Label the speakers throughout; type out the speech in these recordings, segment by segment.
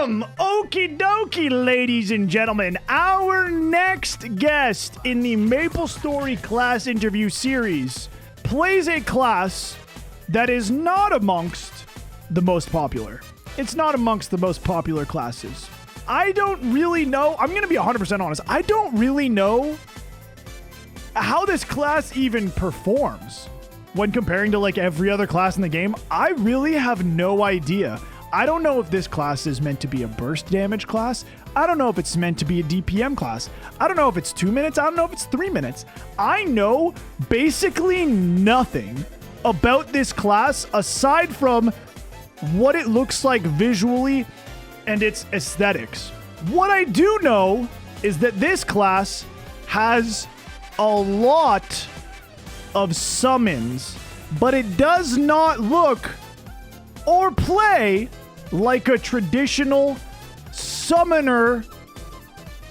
Speaker 1: Okie dokie, ladies and gentlemen. Our next guest in the Maplestory class interview series plays a class that is not amongst the most popular. It's not amongst the most popular classes. I don't really know. I'm going to be 100% honest. I don't really know how this class even performs when comparing to like every other class in the game. I really have no idea. I don't know if this class is meant to be a burst damage class. I don't know if it's meant to be a DPM class. I don't know if it's 2 minutes. I don't know if it's 3 minutes. I know basically nothing about this class aside from what it looks like visually and its aesthetics. What I do know is that this class has a lot of summons, but it does not look or play like a traditional summoner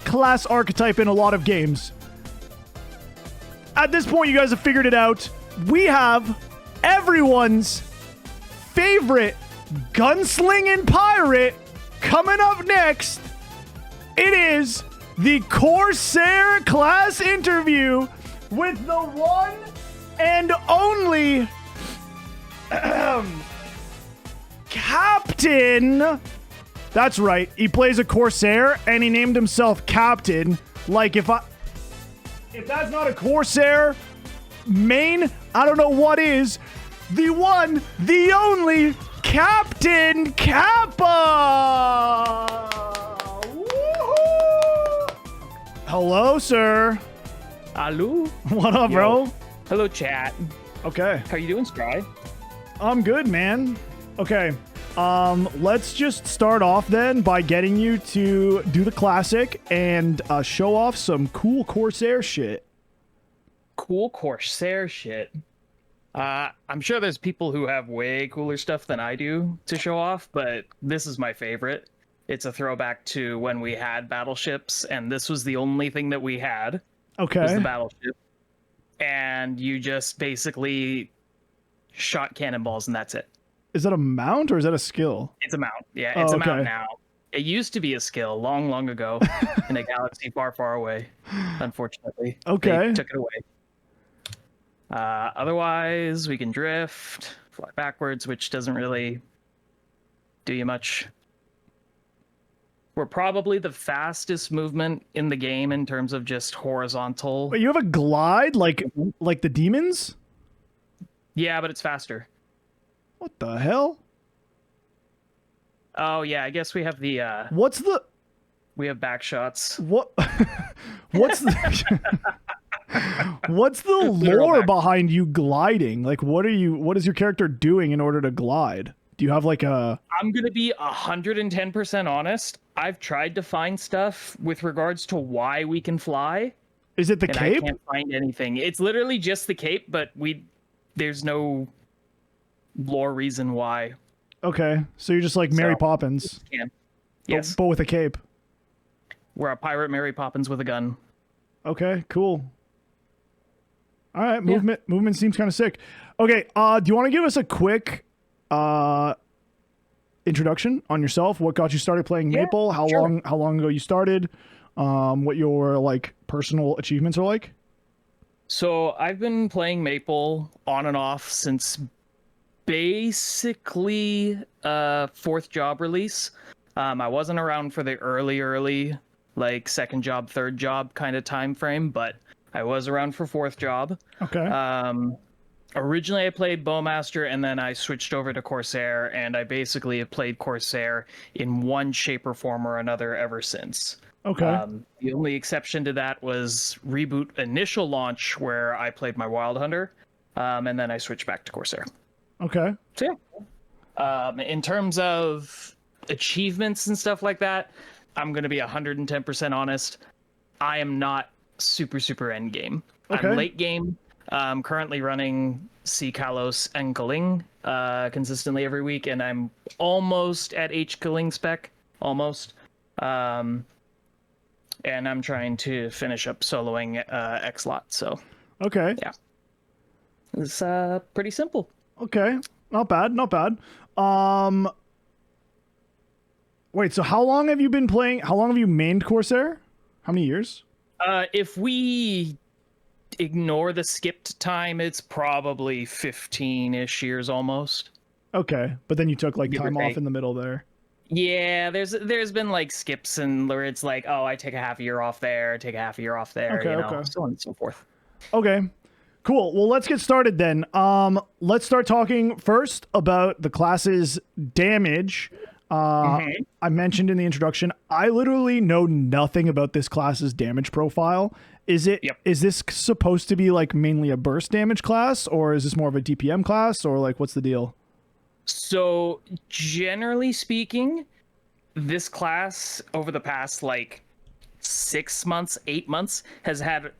Speaker 1: class archetype in a lot of games. At this point, you guys have figured it out. We have everyone's favorite gunslinging pirate coming up next. It is the CORSAIR class interview with the one and only Captain. That's right. He plays a CORSAIR and he named himself Captain. Like if that's not a CORSAIR main, I don't know what is. The one, the only Captain Kappa. Woohoo! Hello, sir.
Speaker 2: Hello.
Speaker 1: What up, bro?
Speaker 2: Hello, chat.
Speaker 1: Okay.
Speaker 2: How you doing, Scry?
Speaker 1: I'm good, man. Okay. Let's just start off then by getting you to do the classic and show off some cool CORSAIR shit.
Speaker 2: Cool CORSAIR shit. I'm sure there's people who have way cooler stuff than I do to show off, but this is my favorite. It's a throwback to when we had battleships, and this was the only thing that we had.
Speaker 1: Okay.
Speaker 2: Was the battleship. And you just basically shot cannonballs, and that's it.
Speaker 1: Is that a mount or is that a skill?
Speaker 2: It's a mount. Yeah, it's a mount now. It used to be a skill long, long ago in a galaxy far, far away. Unfortunately.
Speaker 1: Okay.
Speaker 2: They took it away. Otherwise, we can drift, fly backwards, which doesn't really do you much. We're probably the fastest movement in the game in terms of just horizontal.
Speaker 1: Wait, you have a glide like the demons?
Speaker 2: Yeah, but it's faster.
Speaker 1: What the hell?
Speaker 2: Oh yeah, I guess we have the
Speaker 1: What's the
Speaker 2: we have back shots.
Speaker 1: What What's the What's the lore behind you gliding? Like what is your character doing in order to glide? Do you have like a
Speaker 2: I'm going to be 110% honest. I've tried to find stuff with regards to why we can fly.
Speaker 1: Is it the cape?
Speaker 2: I can't find anything. It's literally just the cape, but there's no lore reason why.
Speaker 1: Okay, so you're just like Mary Poppins.
Speaker 2: Yeah. Yes.
Speaker 1: But with a cape.
Speaker 2: We're a pirate Mary Poppins with a gun.
Speaker 1: Okay, cool. All right, movement seems kind of sick. Okay, do you want to give us a quick introduction on yourself? What got you started playing Maple? How long ago you started? What your like personal achievements are like?
Speaker 2: So I've been playing Maple on and off since basically fourth job release. I wasn't around for the early like second job, third job kind of time frame, but I was around for fourth job.
Speaker 1: Okay.
Speaker 2: Originally I played Bowmaster and then I switched over to CORSAIR, and I basically have played CORSAIR in one shape or form or another ever since.
Speaker 1: Okay.
Speaker 2: The only exception to that was Reboot initial launch where I played my Wild Hunter, and then I switched back to CORSAIR.
Speaker 1: Okay.
Speaker 2: So yeah. In terms of achievements and stuff like that, I'm going to be 110% honest. I am not super end game.
Speaker 1: Okay.
Speaker 2: I'm late game. I'm currently running C Kalos and Kaling consistently every week, and I'm almost at H Kaling spec. Almost. And I'm trying to finish up soloing X-Lot, so...
Speaker 1: Okay.
Speaker 2: Yeah. It's pretty simple.
Speaker 1: Okay. Not bad, not bad. Wait, so how long have you been playing? How long have you mained Corsair? How many years?
Speaker 2: If we ignore the skipped time, it's probably 15-ish years almost.
Speaker 1: Okay, but then you took like
Speaker 2: Give or
Speaker 1: time off
Speaker 2: take.
Speaker 1: in the middle there.
Speaker 2: Yeah, there's been like skips and where it's like, oh, I take a half a year off there, take a half a year off there,
Speaker 1: Okay,
Speaker 2: you know,
Speaker 1: okay.
Speaker 2: so on and so forth.
Speaker 1: Okay. Cool. Well, let's get started then. Let's start talking first about the class's damage. I mentioned in the introduction, I literally know nothing about this class's damage profile. Is this supposed to be like mainly a burst damage class, or is this more of a DPM class, or like what's the deal?
Speaker 2: So generally speaking, this class over the past like 6 months, 8 months has had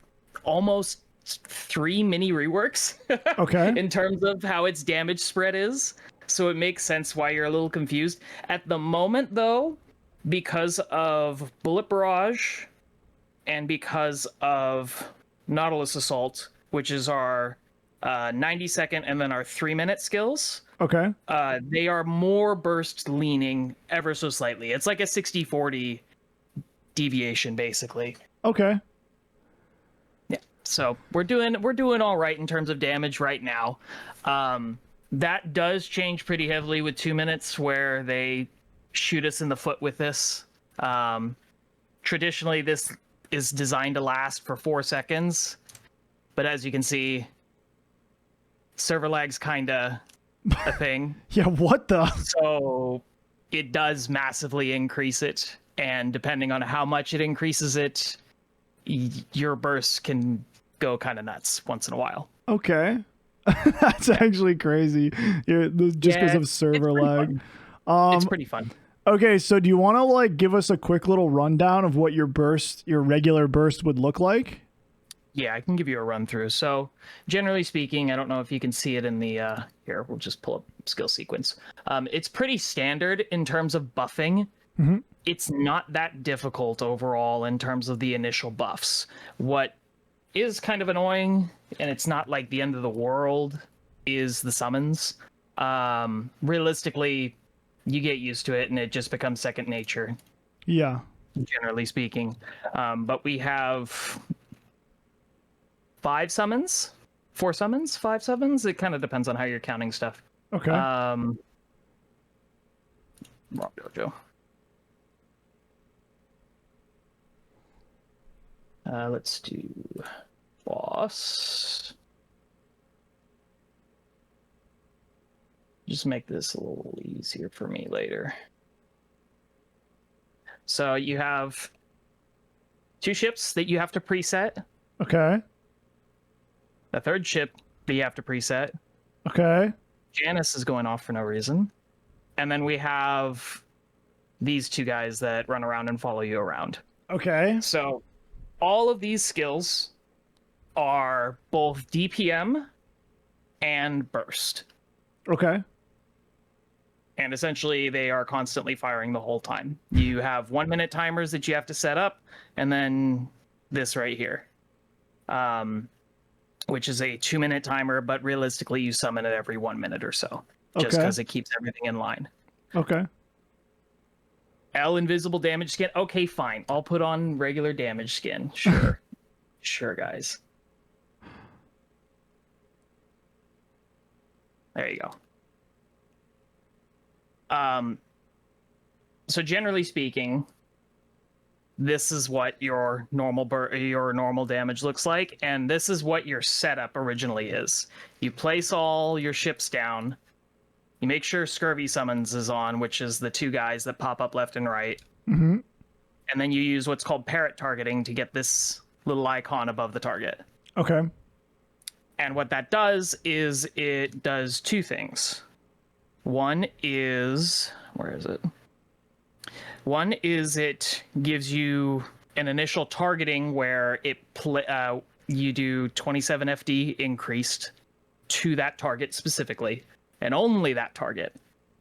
Speaker 2: almost 3 mini reworks
Speaker 1: Okay.
Speaker 2: in terms of how its damage spread is. So it makes sense why you're a little confused. At the moment, though, because of Bullet Barrage and because of Nautilus Assault, which is our 90-second and then our 3-minute skills,
Speaker 1: Okay.
Speaker 2: they are more burst leaning ever so slightly. It's like a 60-40 deviation, basically.
Speaker 1: Okay.
Speaker 2: Yeah. So we're doing all right in terms of damage right now. That does change pretty heavily with 2 minutes, where they shoot us in the foot with this. Traditionally, this is designed to last for 4 seconds, but as you can see, server lag's kinda a thing.
Speaker 1: Yeah, what the?
Speaker 2: So it does massively increase it, and depending on how much it increases it, your bursts can go kind of nuts once in a while.
Speaker 1: Okay. That's actually crazy. Just because of server lag.
Speaker 2: It's pretty fun.
Speaker 1: Okay, so do you want to like give us a quick little rundown of what your regular burst would look like?
Speaker 2: Yeah, I can give you a run through. So generally speaking, I don't know if you can see it in the here, we'll just pull up skill sequence. It's pretty standard in terms of buffing.
Speaker 1: Mm-hmm.
Speaker 2: It's not that difficult overall in terms of the initial buffs. What is kind of annoying, and it's not like the end of the world, is the summons. Realistically, you get used to it and it just becomes second nature,
Speaker 1: Yeah.
Speaker 2: generally speaking. But we have 4 summons. It kind of depends on how you're counting stuff.
Speaker 1: Okay.
Speaker 2: Wrong dojo. Let's do boss. Just make this a little easier for me later. So you have 2 ships that you have to preset.
Speaker 1: Okay.
Speaker 2: The 3rd ship that you have to preset.
Speaker 1: Okay.
Speaker 2: Janice is going off for no reason. And then we have these 2 guys that run around and follow you around.
Speaker 1: Okay.
Speaker 2: So all of these skills are both DPM and burst.
Speaker 1: Okay.
Speaker 2: And essentially they are constantly firing the whole time. You have 1-minute timers that you have to set up, and then this right here, which is a 2-minute timer, but realistically you summon it every 1 minute or so, just because it keeps everything in line.
Speaker 1: Okay.
Speaker 2: L invisible damage skin. Okay, fine. I'll put on regular damage skin. Sure. Sure, guys. There you go. So generally speaking, this is what your normal damage looks like, and this is what your setup originally is. You place all your ships down. You make sure Scurvy Summons is on, which is the 2 guys that pop up left and right.
Speaker 1: Mm-hmm.
Speaker 2: And then you use what's called parrot targeting to get this little icon above the target.
Speaker 1: Okay.
Speaker 2: And what that does is it does 2 things. One is, where is it? One is it gives you an initial targeting where you do 27 FD increased to that target specifically, and only that target.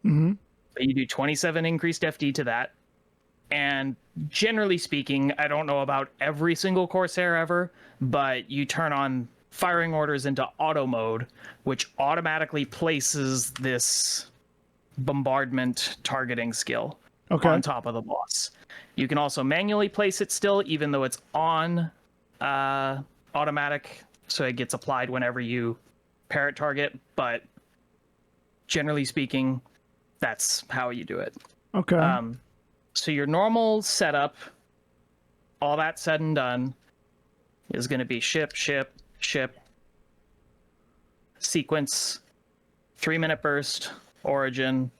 Speaker 1: Mm-hmm.
Speaker 2: But you do 27 increased FD to that. And generally speaking, I don't know about every single Corsair ever, but you turn on firing orders into auto mode, which automatically places this bombardment targeting skill. on top of the boss. You can also manually place it still, even though it's on automatic, so it gets applied whenever you parrot target, but generally speaking, that's how you do it.
Speaker 1: Okay.
Speaker 2: So your normal setup, all that said and done, is going to be ship, sequence, 3-minute burst, origin,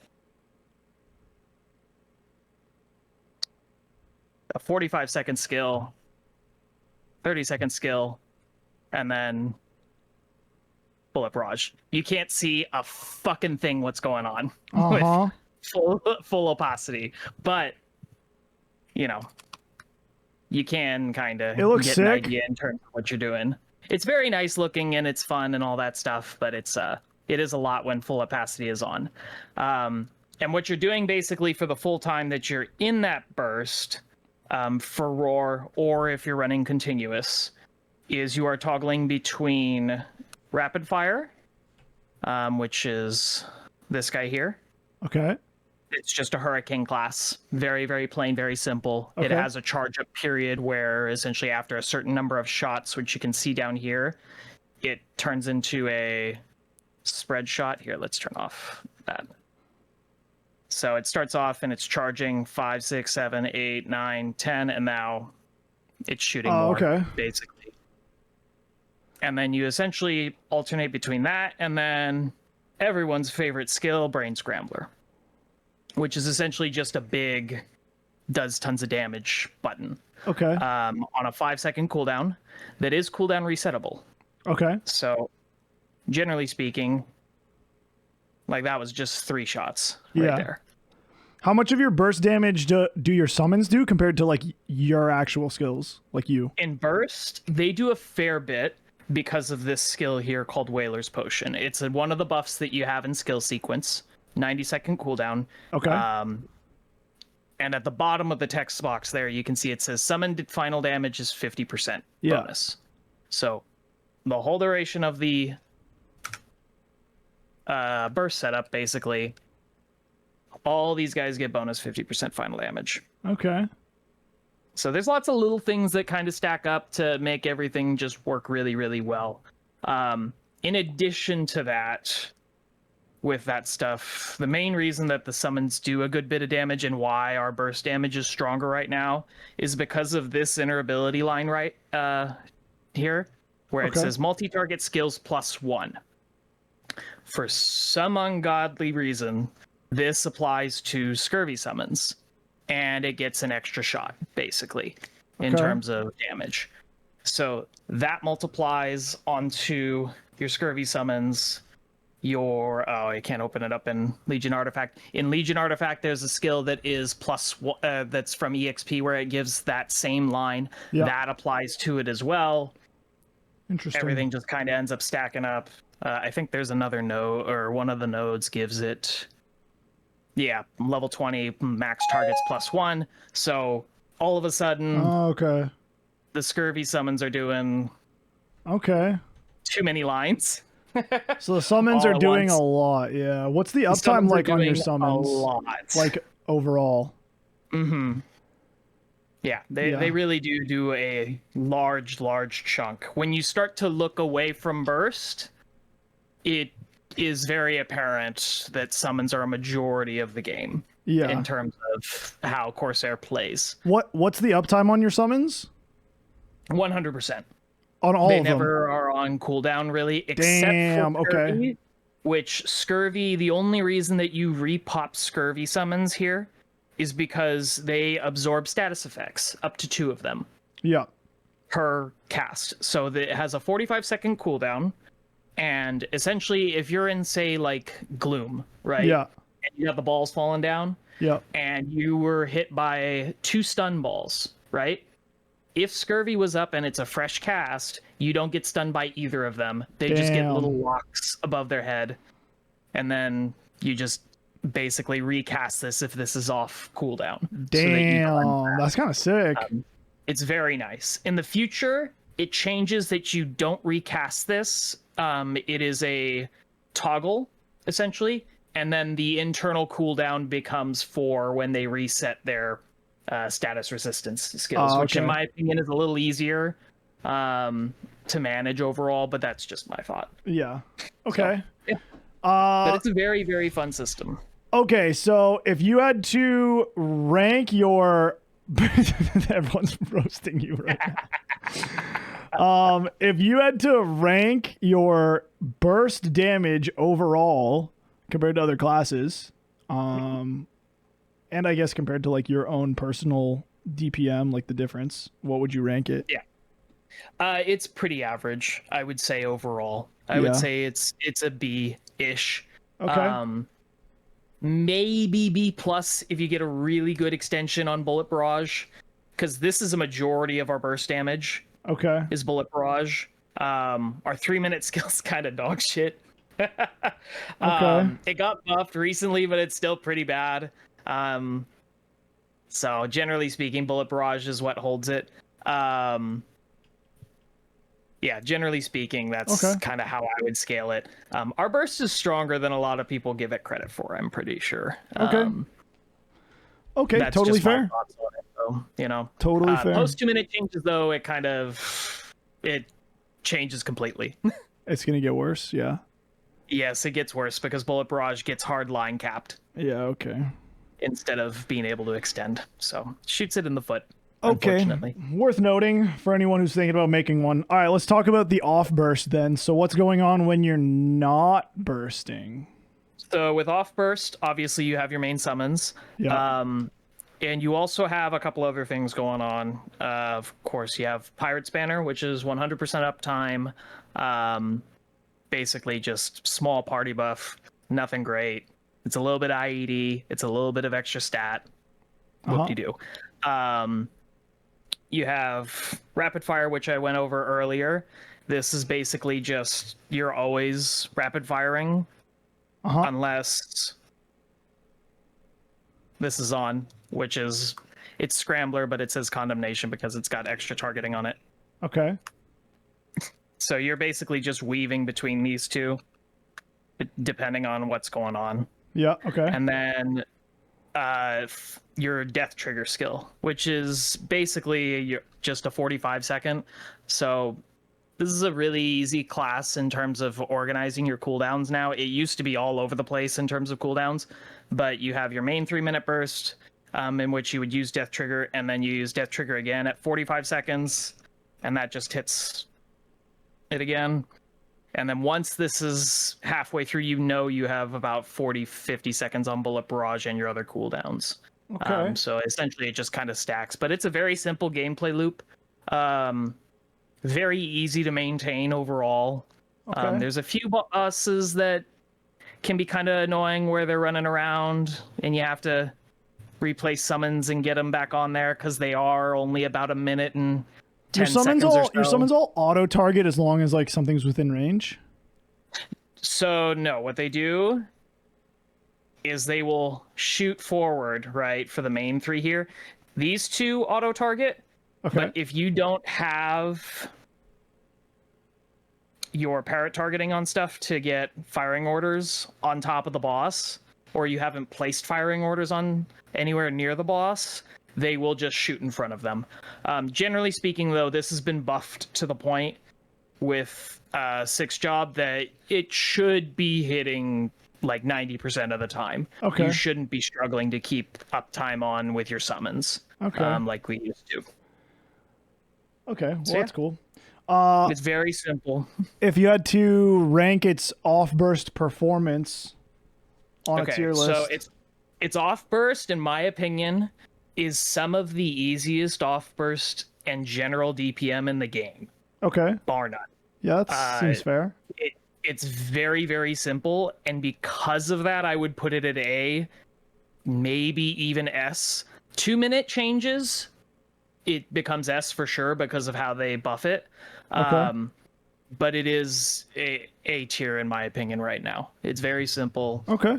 Speaker 2: a 45-second skill, 30-second skill, and then bullet barrage. You can't see a fucking thing what's going on with full opacity, but you know, you can kind of get an idea in terms of what you're doing. It's very nice looking and it's fun and all that stuff, but it is a lot when full opacity is on. And what you're doing basically for the full time that you're in that burst, for roar, or if you're running continuous, is you are toggling between rapid fire, which is this guy here.
Speaker 1: Okay.
Speaker 2: It's just a hurricane class. Very, very plain, very simple.
Speaker 1: Okay.
Speaker 2: It has a charge up period where essentially after a certain number of shots, which you can see down here, it turns into a spread shot. Here, let's turn off that. So it starts off and it's charging 5, 6, 7, 8, 9, 10, and now it's shooting more, basically. And then you essentially alternate between that and then everyone's favorite skill, Brain Scrambler, which is essentially just a big, does tons of damage button.
Speaker 1: Okay.
Speaker 2: On a 5-second cooldown that is cooldown resettable.
Speaker 1: Okay.
Speaker 2: So, generally speaking, like that was just 3 shots right there.
Speaker 1: How much of your burst damage do your summons do compared to like your actual skills, like you?
Speaker 2: In burst, they do a fair bit because of this skill here called Whaler's Potion. It's one of the buffs that you have in skill sequence. 90-second cooldown. Okay. And at the bottom of the text box there, you can see it says summoned final damage is 50% bonus. So the whole duration of the burst setup, basically, all these guys get bonus 50% final damage.
Speaker 1: Okay.
Speaker 2: So there's lots of little things that kind of stack up to make everything just work really, really well. In addition to that, with that stuff, the main reason that the summons do a good bit of damage and why our burst damage is stronger right now is because of this inner ability line right here, where it says multi-target skills +1. For some ungodly reason, this applies to scurvy summons, and it gets an extra shot, basically, in terms of damage. So that multiplies onto your scurvy summons. I can't open it up in Legion Artifact. In Legion Artifact, there's a skill that is that's from EXP where it gives that same line. Yep. That applies to it as well.
Speaker 1: Interesting.
Speaker 2: Everything just kind of ends up stacking up. I think there's another node, or one of the nodes gives it. Yeah, level 20 max targets +1. So all of a sudden, the scurvy summons are doing too many lines.
Speaker 1: So the summons are doing a lot. Yeah. What's the uptime like on your summons?
Speaker 2: A lot.
Speaker 1: Like overall.
Speaker 2: Mm-hmm. Yeah, they really do a large chunk. When you start to look away from burst, it is very apparent that summons are a majority of the game. Yeah. In terms of how Corsair plays.
Speaker 1: What's the uptime on your summons?
Speaker 2: 100%.
Speaker 1: On all of them?
Speaker 2: They never are on cooldown, really, except for Scurvy, which Scurvy, the only reason that you repop Scurvy summons here is because they absorb status effects, up to 2 of them.
Speaker 1: Yeah.
Speaker 2: Per cast. So it has a 45-second cooldown, and essentially, if you're in, say, like, Gloom, right?
Speaker 1: Yeah.
Speaker 2: And you have the balls falling down.
Speaker 1: Yeah.
Speaker 2: And you were hit by 2 stun balls, right? If Scurvy was up and it's a fresh cast, you don't get stunned by either of them. They just get little locks above their head. And then you just basically recast this if this is off cooldown.
Speaker 1: Damn, that's kind of sick.
Speaker 2: It's very nice. In the future, it changes that you don't recast this. It is a toggle, essentially. and then the internal cooldown becomes 4 when they reset their status resistance skills, which in my opinion is a little easier to manage overall, but that's just my thought.
Speaker 1: Yeah. Okay.
Speaker 2: So, yeah. But it's a very, very fun system.
Speaker 1: Okay, so if you had to rank your everyone's roasting you right now. If you had to rank your burst damage overall compared to other classes, and I guess compared to like your own personal DPM, like the difference, what would you rank it?
Speaker 2: Yeah. It's pretty average, I would say overall. I would say it's a B-ish.
Speaker 1: Okay.
Speaker 2: Maybe B plus if you get a really good extension on Bullet Barrage, because this is a majority of our burst damage.
Speaker 1: Okay.
Speaker 2: Is Bullet Barrage. Our 3-minute skill's kind of dog shit.
Speaker 1: Okay.
Speaker 2: It got buffed recently, but it's still pretty bad. So generally speaking, Bullet Barrage is what holds it. Yeah, generally speaking, that's kind of how I would scale it. Our burst is stronger than a lot of people give it credit for, I'm pretty sure.
Speaker 1: Okay. Okay,
Speaker 2: that's
Speaker 1: totally
Speaker 2: just my
Speaker 1: fair.
Speaker 2: thoughts on it, though, you know.
Speaker 1: Totally fair.
Speaker 2: Post 2-minute changes, though, it changes completely.
Speaker 1: It's going to get worse, yeah.
Speaker 2: Yes, it gets worse because Bullet Barrage gets hard line capped.
Speaker 1: Yeah, okay.
Speaker 2: Instead of being able to extend. So, shoots it in the foot.
Speaker 1: Okay, worth noting for anyone who's thinking about making one. All right, let's talk about the off burst then. So what's going on when you're not bursting?
Speaker 2: So with off burst, obviously you have your main summons.
Speaker 1: Yeah.
Speaker 2: And you also have a couple other things going on. Of course, you have Pirate's Banner, which is 100% uptime. Basically just small party buff, nothing great. It's a little bit IED. It's a little bit of extra stat. Whoop-de-doo. You have Rapid Fire, which I went over earlier. This is basically just you're always rapid firing unless this is on, which is it's Scrambler, but it says Condemnation because it's got extra targeting on it.
Speaker 1: Okay.
Speaker 2: So you're basically just weaving between these two, depending on what's going on.
Speaker 1: Yeah, okay.
Speaker 2: And then your death trigger skill, which is basically just a 45-second. So this is a really easy class in terms of organizing your cooldowns now. It used to be all over the place in terms of cooldowns, but you have your main 3-minute burst, in which you would use death trigger, and then you use death trigger again at 45 seconds, and that just hits it again. And then once this is halfway through, you have about 40-50 seconds on Bullet Barrage and your other cooldowns.
Speaker 1: Okay.
Speaker 2: So essentially it just kind of stacks, but it's a very simple gameplay loop. Very easy to maintain overall.
Speaker 1: Okay.
Speaker 2: There's a few bosses that can be kind of annoying where they're running around and you have to replace summons and get them back on there because they are only about a minute and 10 seconds or so.
Speaker 1: Your summons all auto target as long as like something's within range?
Speaker 2: So no, what they do is they will shoot forward, right, for the main 3 here. These 2 auto target.
Speaker 1: Okay.
Speaker 2: But if you don't have your parrot targeting on stuff to get firing orders on top of the boss, or you haven't placed firing orders on anywhere near the boss, they will just shoot in front of them. Generally speaking, though, this has been buffed to the point with 6 job that it should be hitting like 90% of the time.
Speaker 1: Okay.
Speaker 2: You shouldn't be struggling to keep uptime on with your summons.
Speaker 1: Okay.
Speaker 2: Like we used to.
Speaker 1: Okay, well,
Speaker 2: So,
Speaker 1: that's cool.
Speaker 2: It's very simple.
Speaker 1: If you had to rank its off-burst performance on a tier list.
Speaker 2: So its off-burst, in my opinion, is some of the easiest off-burst and general DPM in the game.
Speaker 1: Okay.
Speaker 2: Bar none.
Speaker 1: Yeah, that seems fair.
Speaker 2: It's very, very simple, and because of that, I would put it at A, maybe even S. 2-minute changes, it becomes S for sure because of how they buff it.
Speaker 1: Okay.
Speaker 2: But it is A tier in my opinion right now. It's very simple.
Speaker 1: Okay.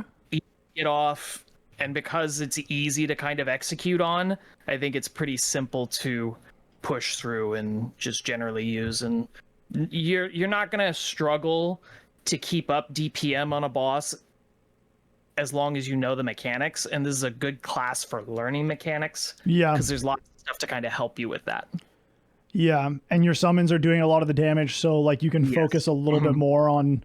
Speaker 2: Get off, and because it's easy to kind of execute on, I think it's pretty simple to push through and just generally use, and you're not gonna struggle to keep up DPM on a boss as long as you know the mechanics, and this is a good class for learning mechanics.
Speaker 1: Yeah.
Speaker 2: Because there's lots of stuff to kind of help you with that.
Speaker 1: Yeah, and your summons are doing a lot of the damage, so like you can focus a little bit more on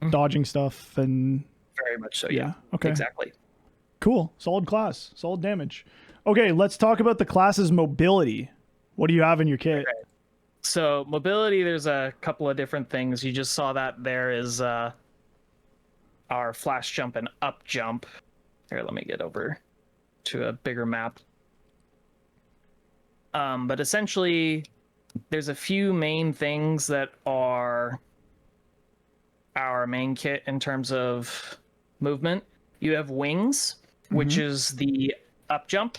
Speaker 1: dodging stuff and
Speaker 2: very much so. Yeah.
Speaker 1: Okay.
Speaker 2: Exactly.
Speaker 1: Cool. Solid class. Solid damage. Okay, let's talk about the class's mobility. What do you have in your kit?
Speaker 2: Okay. So mobility, there's a couple of different things. You just saw that there is our flash jump and up jump. Here, let me get over to a bigger map. But essentially, there's a few main things that are our main kit in terms of movement. You have wings, which is the up jump.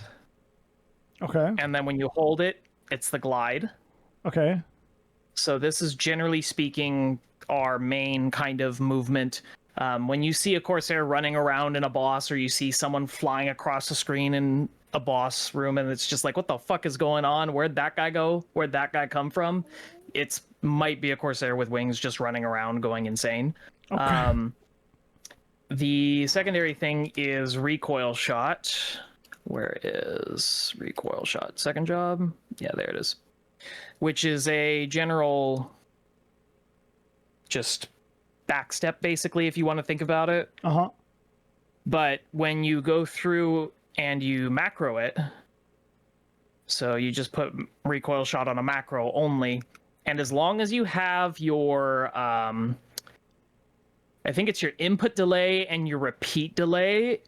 Speaker 1: Okay.
Speaker 2: And then when you hold it, it's the glide.
Speaker 1: Okay.
Speaker 2: So this is generally speaking our main kind of movement. When you see a Corsair running around in a boss, or you see someone flying across the screen in a boss room, and it's just like, what the fuck is going on? Where'd that guy go? Where'd that guy come from? It's might be a Corsair with wings just running around going insane.
Speaker 1: Okay.
Speaker 2: The secondary thing is recoil shot. Where is recoil shot? Second job? Yeah, there it is. Which is a general just backstep, basically, if you want to think about it. But when you go through and you macro it, so you just put recoil shot on a macro only, and as long as you have your I think it's your input delay and your repeat delay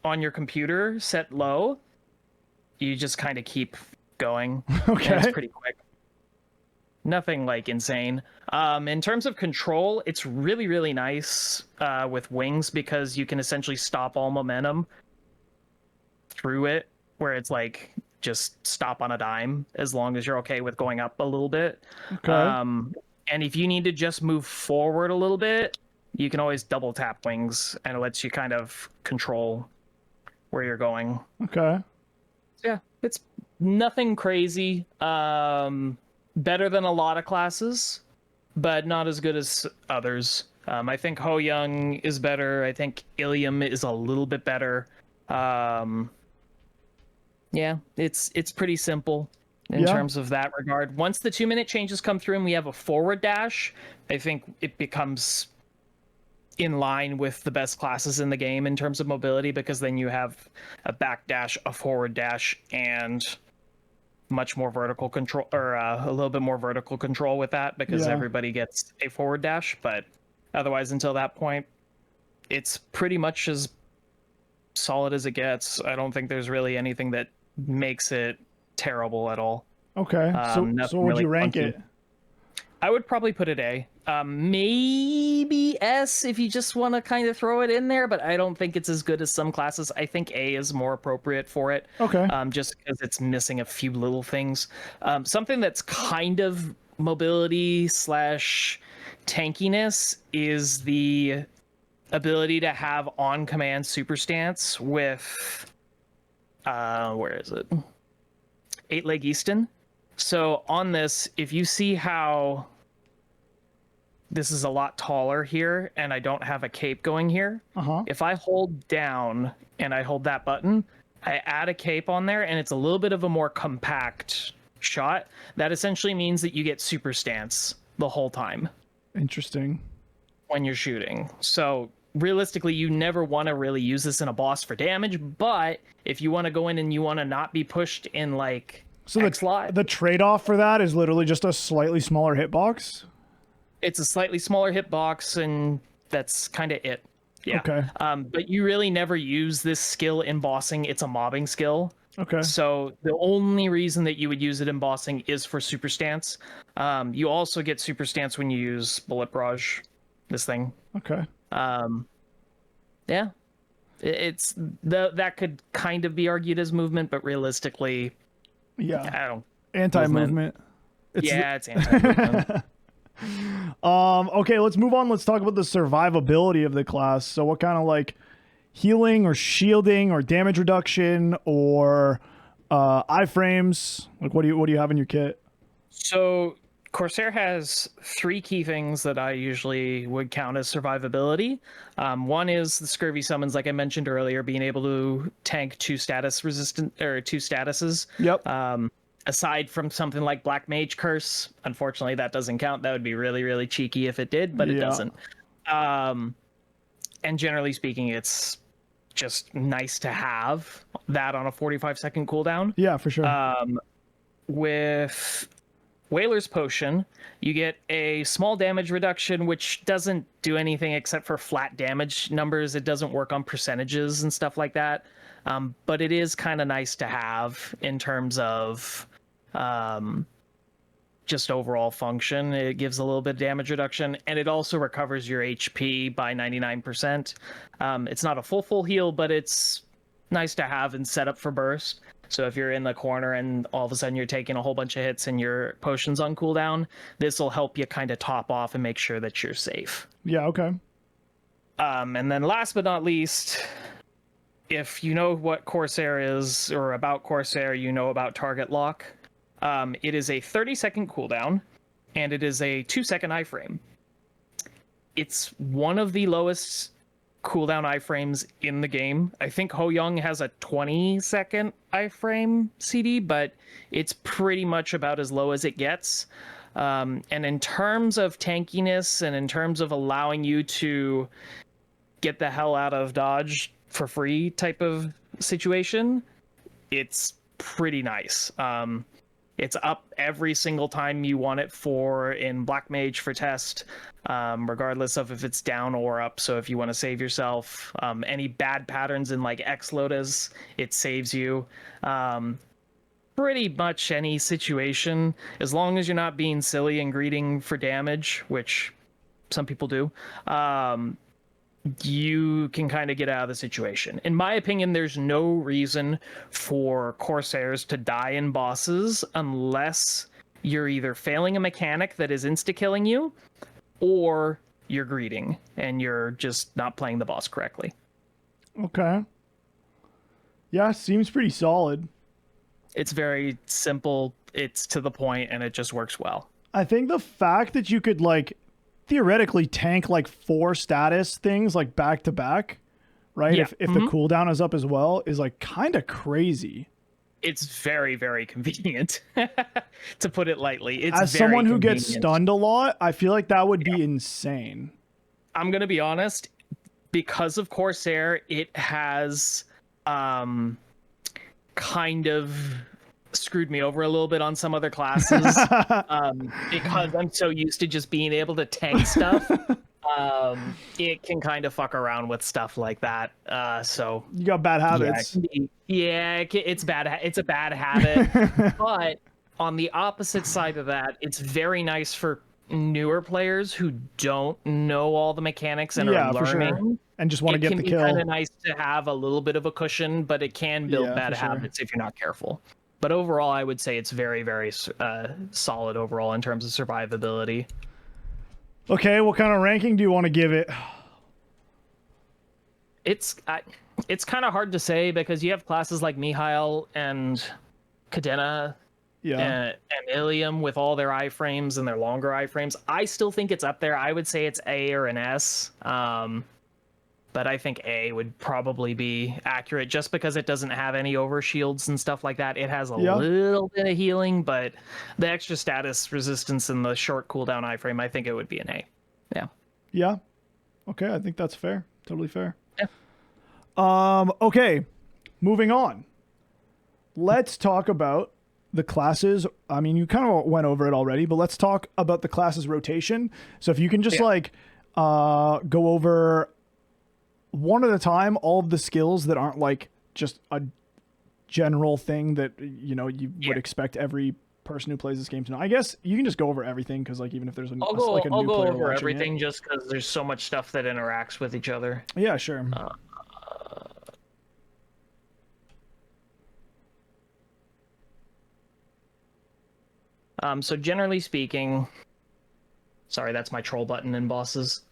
Speaker 2: on your computer set low, you just kind of keep going.
Speaker 1: Okay.
Speaker 2: And it's pretty quick. Nothing like insane. In terms of control, it's really, really nice with wings, because you can essentially stop all momentum through it, where it's like just stop on a dime as long as you're okay with going up a little bit.
Speaker 1: Okay.
Speaker 2: And if you need to just move forward a little bit, you can always double tap wings, and it lets you kind of control where you're going.
Speaker 1: Okay.
Speaker 2: Yeah, it's nothing crazy. Better than a lot of classes, but not as good as others. I think Ho Young is better. I think Ilium is a little bit better. Yeah, it's pretty simple in terms of that regard. Once the 2-minute changes come through and we have a forward dash, I think it becomes in line with the best classes in the game in terms of mobility, because then you have a back dash, a forward dash, and much more vertical control, or a little bit more vertical control with that, because everybody gets a forward dash. But otherwise, until that point, it's pretty much as solid as it gets. I don't think there's really anything that makes it terrible at all.
Speaker 1: Okay. So would
Speaker 2: really
Speaker 1: you rank
Speaker 2: funky.
Speaker 1: it?
Speaker 2: I would probably put it A. Maybe S if you just want to kind of throw it in there, but I don't think it's as good as some classes. I think A is more appropriate for it.
Speaker 1: Okay.
Speaker 2: Just because it's missing a few little things. Something that's kind of mobility slash tankiness is the ability to have on-command super stance with where is it? 8-leg Easton. So on this, if you see how this is a lot taller here and I don't have a cape going here, if I hold down and I hold that button, I add a cape on there, and it's a little bit of a more compact shot. That essentially means that you get super stance the whole time.
Speaker 1: Interesting.
Speaker 2: When you're shooting. So realistically, you never want to really use this in a boss for damage, but if you want to go in and you want to not be pushed in like
Speaker 1: So the trade-off for that is literally just a slightly smaller hitbox?
Speaker 2: It's a slightly smaller hitbox, and that's kind of it. Yeah.
Speaker 1: Okay.
Speaker 2: But you really never use this skill in bossing. It's a mobbing skill.
Speaker 1: Okay.
Speaker 2: So the only reason that you would use it in bossing is for super stance. You also get super stance when you use bullet barrage, this thing.
Speaker 1: Okay.
Speaker 2: Yeah. It's that could kind of be argued as movement, but realistically, I don't.
Speaker 1: Anti-movement.
Speaker 2: It's anti-movement.
Speaker 1: Okay, let's move on. Let's talk about the survivability of the class. So what kind of like healing or shielding or damage reduction or iframes? Like what do you have in your kit?
Speaker 2: So Corsair has 3 key things that I usually would count as survivability. One is the scurvy summons, like I mentioned earlier, being able to tank 2 status resistant or 2 statuses.
Speaker 1: Yep.
Speaker 2: Aside from something like Black Mage Curse, unfortunately that doesn't count. That would be really, really cheeky if it did, but it doesn't. And generally speaking, it's just nice to have that on a 45-second cooldown.
Speaker 1: Yeah, for sure.
Speaker 2: With Whaler's Potion, you get a small damage reduction, which doesn't do anything except for flat damage numbers. It doesn't work on percentages and stuff like that. But it is kind of nice to have in terms of just overall function. It gives a little bit of damage reduction, and it also recovers your HP by 99%. It's not a full heal, but it's nice to have and set up for burst. So if you're in the corner and all of a sudden you're taking a whole bunch of hits and your potion's on cooldown, this will help you kind of top off and make sure that you're safe.
Speaker 1: Yeah, okay.
Speaker 2: And then last but not least, if you know what Corsair is, or about Corsair, you know about target lock. It is a 30-second cooldown, and it is a 2-second iframe. It's one of the lowest cooldown iframes in the game. I think Ho Young has a 20-second iframe CD, but it's pretty much about as low as it gets. And in terms of tankiness and in terms of allowing you to get the hell out of dodge for free type of situation, it's pretty nice. It's up every single time you want it in Black Mage for test, regardless of if it's down or up. So if you want to save yourself, any bad patterns in like X Lotus, it saves you. Pretty much any situation, as long as you're not being silly and greeting for damage, which some people do, you can kind of get out of the situation. In my opinion, there's no reason for Corsairs to die in bosses unless you're either failing a mechanic that is insta-killing you, or you're greeting and you're just not playing the boss correctly.
Speaker 1: Okay. Yeah, seems pretty solid.
Speaker 2: It's very simple, it's to the point, and it just works well.
Speaker 1: I think the fact that you could like theoretically tank like 4 status things like back to back, right?
Speaker 2: Yeah.
Speaker 1: If the cooldown is up as well, is like kind of crazy.
Speaker 2: It's very, very convenient, to put it lightly. It's
Speaker 1: as
Speaker 2: very
Speaker 1: someone who
Speaker 2: convenient.
Speaker 1: gets stunned a lot, I feel like that would be insane.
Speaker 2: I'm gonna be honest, because of Corsair, it has kind of screwed me over a little bit on some other classes, because I'm so used to just being able to tank stuff. It can kind of fuck around with stuff like that. So
Speaker 1: You got bad habits.
Speaker 2: It's bad. It's a bad habit. But on the opposite side of that, it's very nice for newer players who don't know all the mechanics and are
Speaker 1: for
Speaker 2: learning.
Speaker 1: sure. And just want to get the
Speaker 2: It can be
Speaker 1: kill.
Speaker 2: kind of nice to have a little bit of a cushion, but it can build bad
Speaker 1: for sure.
Speaker 2: habits if you're not careful. But overall, I would say it's very, very solid overall in terms of survivability.
Speaker 1: Okay, what kind of ranking do you want to give it?
Speaker 2: It's kind of hard to say because you have classes like Mihail and Cadena and Ilium with all their iframes and their longer iframes. I still think it's up there. I would say it's A or an S. But I think A would probably be accurate just because it doesn't have any overshields and stuff like that. It has a little bit of healing, but the extra status resistance and the short cooldown iframe, I think it would be an A. Yeah.
Speaker 1: Yeah. Okay, I think that's fair. Totally fair.
Speaker 2: Yeah.
Speaker 1: Okay, moving on. Let's talk about the classes. I mean, you kind of went over it already, but let's talk about the classes rotation. So if you can just go over one at a time all of the skills that aren't like just a general thing that you would expect every person who plays this game to know. I guess you can just go over everything because like even if there's a new player
Speaker 2: over
Speaker 1: watching
Speaker 2: everything just because there's so much stuff that interacts with each other.
Speaker 1: Yeah, sure.
Speaker 2: So generally speaking, sorry, that's my troll button in bosses.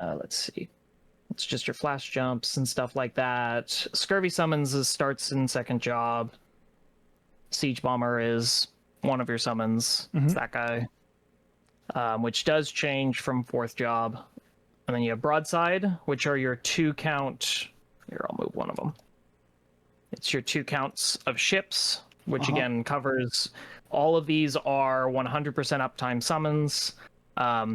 Speaker 2: Let's see. It's just your flash jumps and stuff like that. Scurvy summons starts in second job. Siege Bomber is one of your summons. It's that guy, which does change from 4th job. And then you have Broadside, which are your 2 count. Here, I'll move one of them. It's your 2 counts of ships, which again covers all of these are 100% uptime summons.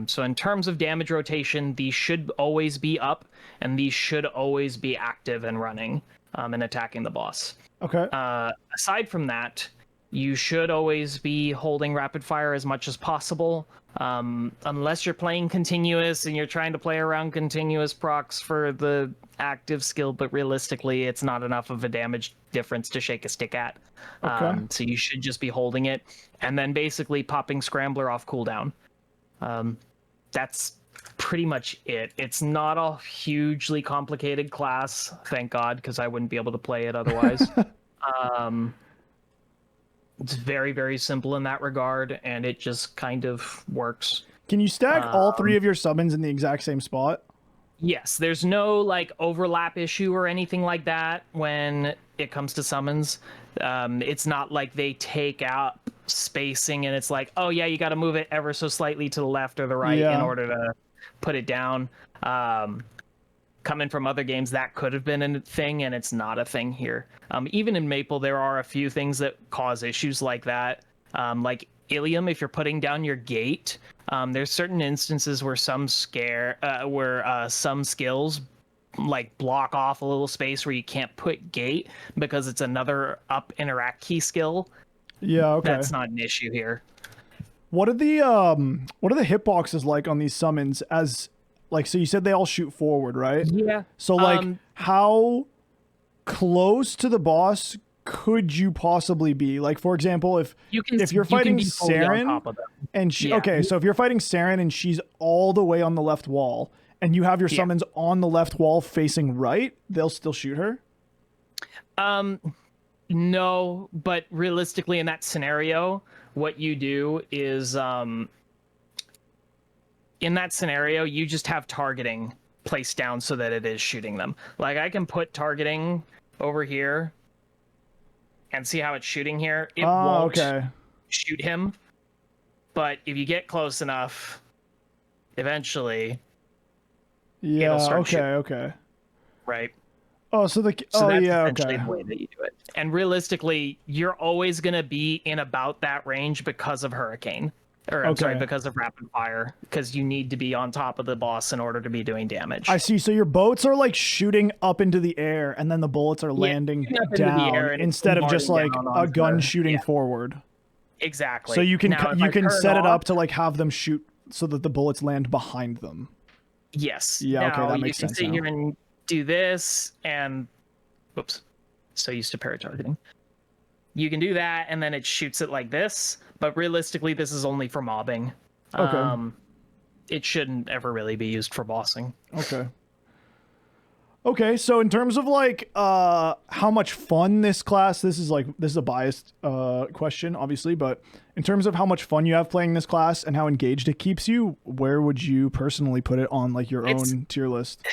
Speaker 2: So in terms of damage rotation, these should always be up, and these should always be active and running and attacking the boss.
Speaker 1: Okay.
Speaker 2: Aside from that, you should always be holding rapid fire as much as possible, unless you're playing continuous and you're trying to play around continuous procs for the active skill, but realistically, it's not enough of a damage difference to shake a stick at.
Speaker 1: Okay.
Speaker 2: So you should just be holding it, and then basically popping Scrambler off cooldown. That's pretty much it. It's not a hugely complicated class, thank God, because I wouldn't be able to play it otherwise. It's very, very simple in that regard, and it just kind of works.
Speaker 1: Can you stack all 3 of your summons in the exact same spot?
Speaker 2: Yes, there's no like overlap issue or anything like that when it comes to summons. It's not like they take out spacing and it's like, oh yeah, you got to move it ever so slightly to the left or the right in order to put it down. Coming from other games, that could have been a thing, and it's not a thing here. Even in Maple, there are a few things that cause issues like that. Like Ilium, if you're putting down your gate, there's certain instances where some skills like block off a little space where you can't put gate because it's another up interact key skill.
Speaker 1: Yeah, okay.
Speaker 2: That's not an issue here.
Speaker 1: What are the hitboxes like on these summons? As like, so you said they all shoot forward, right?
Speaker 2: Yeah.
Speaker 1: So like, how close to the boss could you possibly be? Like, for example, if you're fighting Saren and so if you're fighting Saren and she's all the way on the left wall and you have your summons on the left wall facing right, they'll still shoot her?
Speaker 2: No, but realistically in that scenario, what you do is in that scenario, you just have targeting placed down so that it is shooting them. Like I can put targeting over here and see how it's shooting here. It won't shoot him, but if you get close enough, eventually it'll start shooting.
Speaker 1: Okay.
Speaker 2: Right.
Speaker 1: Oh, so that's
Speaker 2: essentially the way that you do it. And realistically, you're always going to be in about that range because of Hurricane. Or I'm sorry, because of Rapid Fire, because you need to be on top of the boss in order to be doing damage.
Speaker 1: I see. So your boats are like shooting up into the air, and then the bullets are landing down instead of just like a gun shooting forward.
Speaker 2: Exactly.
Speaker 1: So you can set it up to like have them shoot so that the bullets land behind them.
Speaker 2: Yes.
Speaker 1: Yeah. Okay, that makes sense.
Speaker 2: You can sit here and do this, and whoops, so used to paratargeting. You can do that, and then it shoots it like this. But realistically, this is only for mobbing.
Speaker 1: Okay.
Speaker 2: It shouldn't ever really be used for bossing.
Speaker 1: Okay. Okay, so in terms of like how much fun this is a biased question, obviously, but in terms of how much fun you have playing this class and how engaged it keeps you, where would you personally put it on like your own tier list?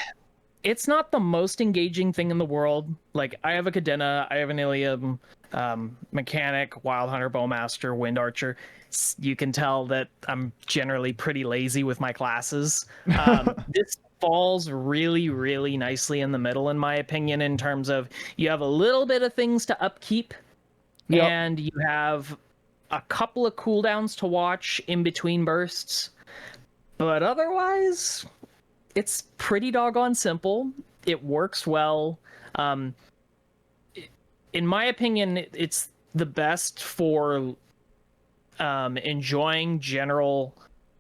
Speaker 2: It's not the most engaging thing in the world. Like I have a Cadena, I have an Ilium, Mechanic, Wild Hunter, Bowmaster, Wind Archer. You can tell that I'm generally pretty lazy with my classes. This falls really, really nicely in the middle, in my opinion, in terms of you have a little bit of things to upkeep, and you have a couple of cooldowns to watch in between bursts. But otherwise, it's pretty doggone simple. It works well. In my opinion, it's the best for enjoying general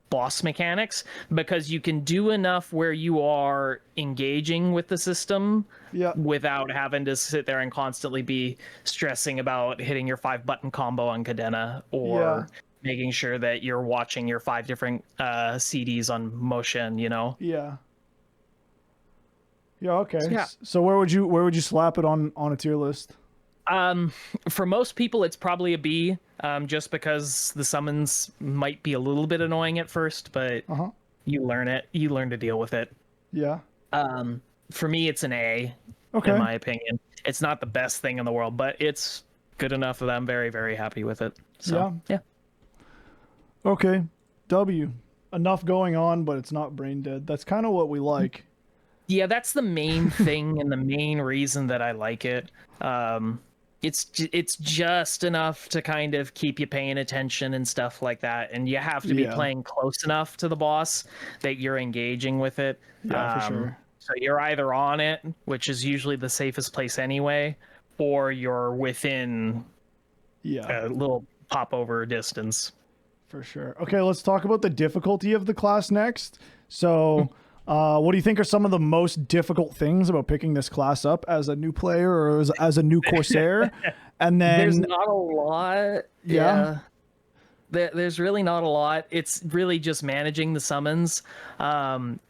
Speaker 2: boss mechanics, because you can do enough where you are engaging with the system without having to sit there and constantly be stressing about hitting your 5-button combo on Cadena or making sure that you're watching your 5 different CDs on motion, you know?
Speaker 1: Yeah. Yeah, okay. So where would you slap it on a tier list?
Speaker 2: For most people, it's probably a B, just because the summons might be a little bit annoying at first, but you learn it. You learn to deal with it.
Speaker 1: Yeah.
Speaker 2: For me, it's an A, in my opinion. It's not the best thing in the world, but it's good enough that I'm very, very happy with it. So, yeah.
Speaker 1: Okay. W. Enough going on, but it's not brain dead. That's kind of what we like.
Speaker 2: Yeah, that's the main thing and the main reason that I like it. It's just enough to kind of keep you paying attention and stuff like that, and you have to be playing close enough to the boss that you're engaging with it.
Speaker 1: Yeah, for sure.
Speaker 2: So you're either on it, which is usually the safest place anyway, or you're within a little popover distance.
Speaker 1: For sure. Okay, let's talk about the difficulty of the class next. So, what do you think are some of the most difficult things about picking this class up as a new player or as a new Corsair? And then
Speaker 2: there's not a lot. Yeah. There's really not a lot. It's really just managing the summons,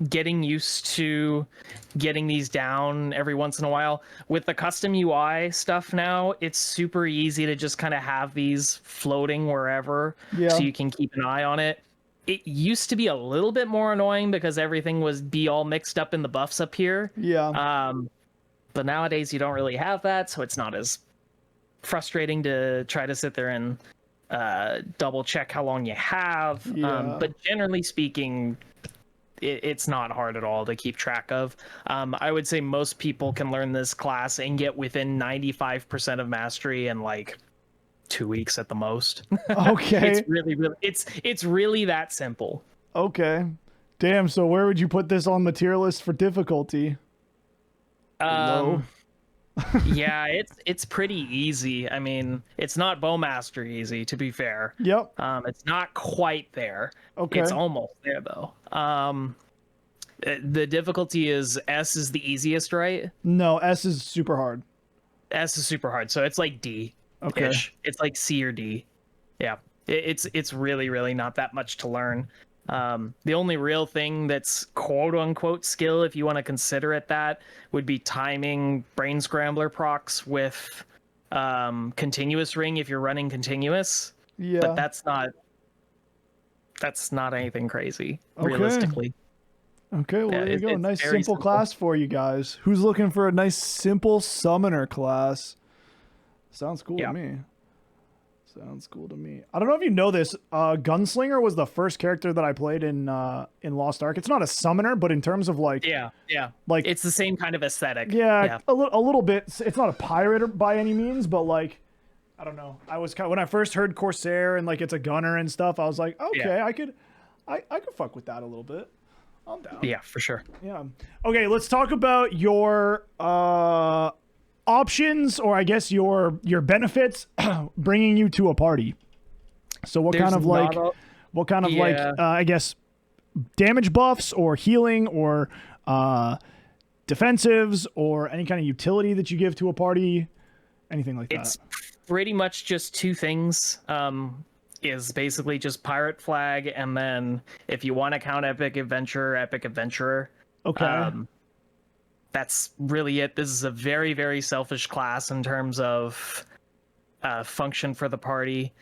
Speaker 2: getting used to getting these down every once in a while. With the custom UI stuff now, it's super easy to just kind of have these floating wherever so you can keep an eye on it. It used to be a little bit more annoying because everything was all mixed up in the buffs up here. But nowadays you don't really have that, so it's not as frustrating to try to sit there and double check how long you have. But generally speaking, it's not hard at all to keep track of. I would say most people can learn this class and get within 95% of mastery in like 2 weeks at the most.
Speaker 1: Okay.
Speaker 2: It's really that simple.
Speaker 1: Okay. Damn, so where would you put this on the tier list for difficulty? Low.
Speaker 2: Yeah, it's pretty easy. I mean, it's not Bowmaster easy, to be fair.
Speaker 1: Yep.
Speaker 2: It's not quite there.
Speaker 1: Okay.
Speaker 2: It's almost there though. The difficulty is S is the easiest, right?
Speaker 1: No, S is super hard.
Speaker 2: S is super hard, so it's like D.
Speaker 1: Okay.
Speaker 2: It's like C or D. Yeah. It's really, really not that much to learn. The only real thing that's quote unquote skill, if you want to consider it that, would be timing Brain Scrambler procs with continuous ring if you're running continuous.
Speaker 1: Yeah.
Speaker 2: But that's not anything crazy, realistically.
Speaker 1: Okay, well, there you go. Nice simple class for you guys. Who's looking for a nice simple summoner class? Sounds cool to me. Sounds cool to me. I don't know if you know this. Gunslinger was the first character that I played in Lost Ark. It's not a summoner, but in terms of like like
Speaker 2: it's the same kind of aesthetic.
Speaker 1: Yeah. A little bit. It's not a pirate by any means, but like I don't know. I was when I first heard Corsair and like it's a gunner and stuff, I was like, okay, I could fuck with that a little bit. I'm down.
Speaker 2: Yeah, for sure.
Speaker 1: Yeah. Okay, let's talk about your options, or I guess your benefits bringing you to a party. So what kind of I guess damage buffs or healing or defensives or any kind of utility that you give to a party, anything like that?
Speaker 2: It's pretty much just two things. Is basically just pirate flag, and then if you want to count epic adventurer.
Speaker 1: Okay.
Speaker 2: That's really it. This is a very, very selfish class in terms of function for the party.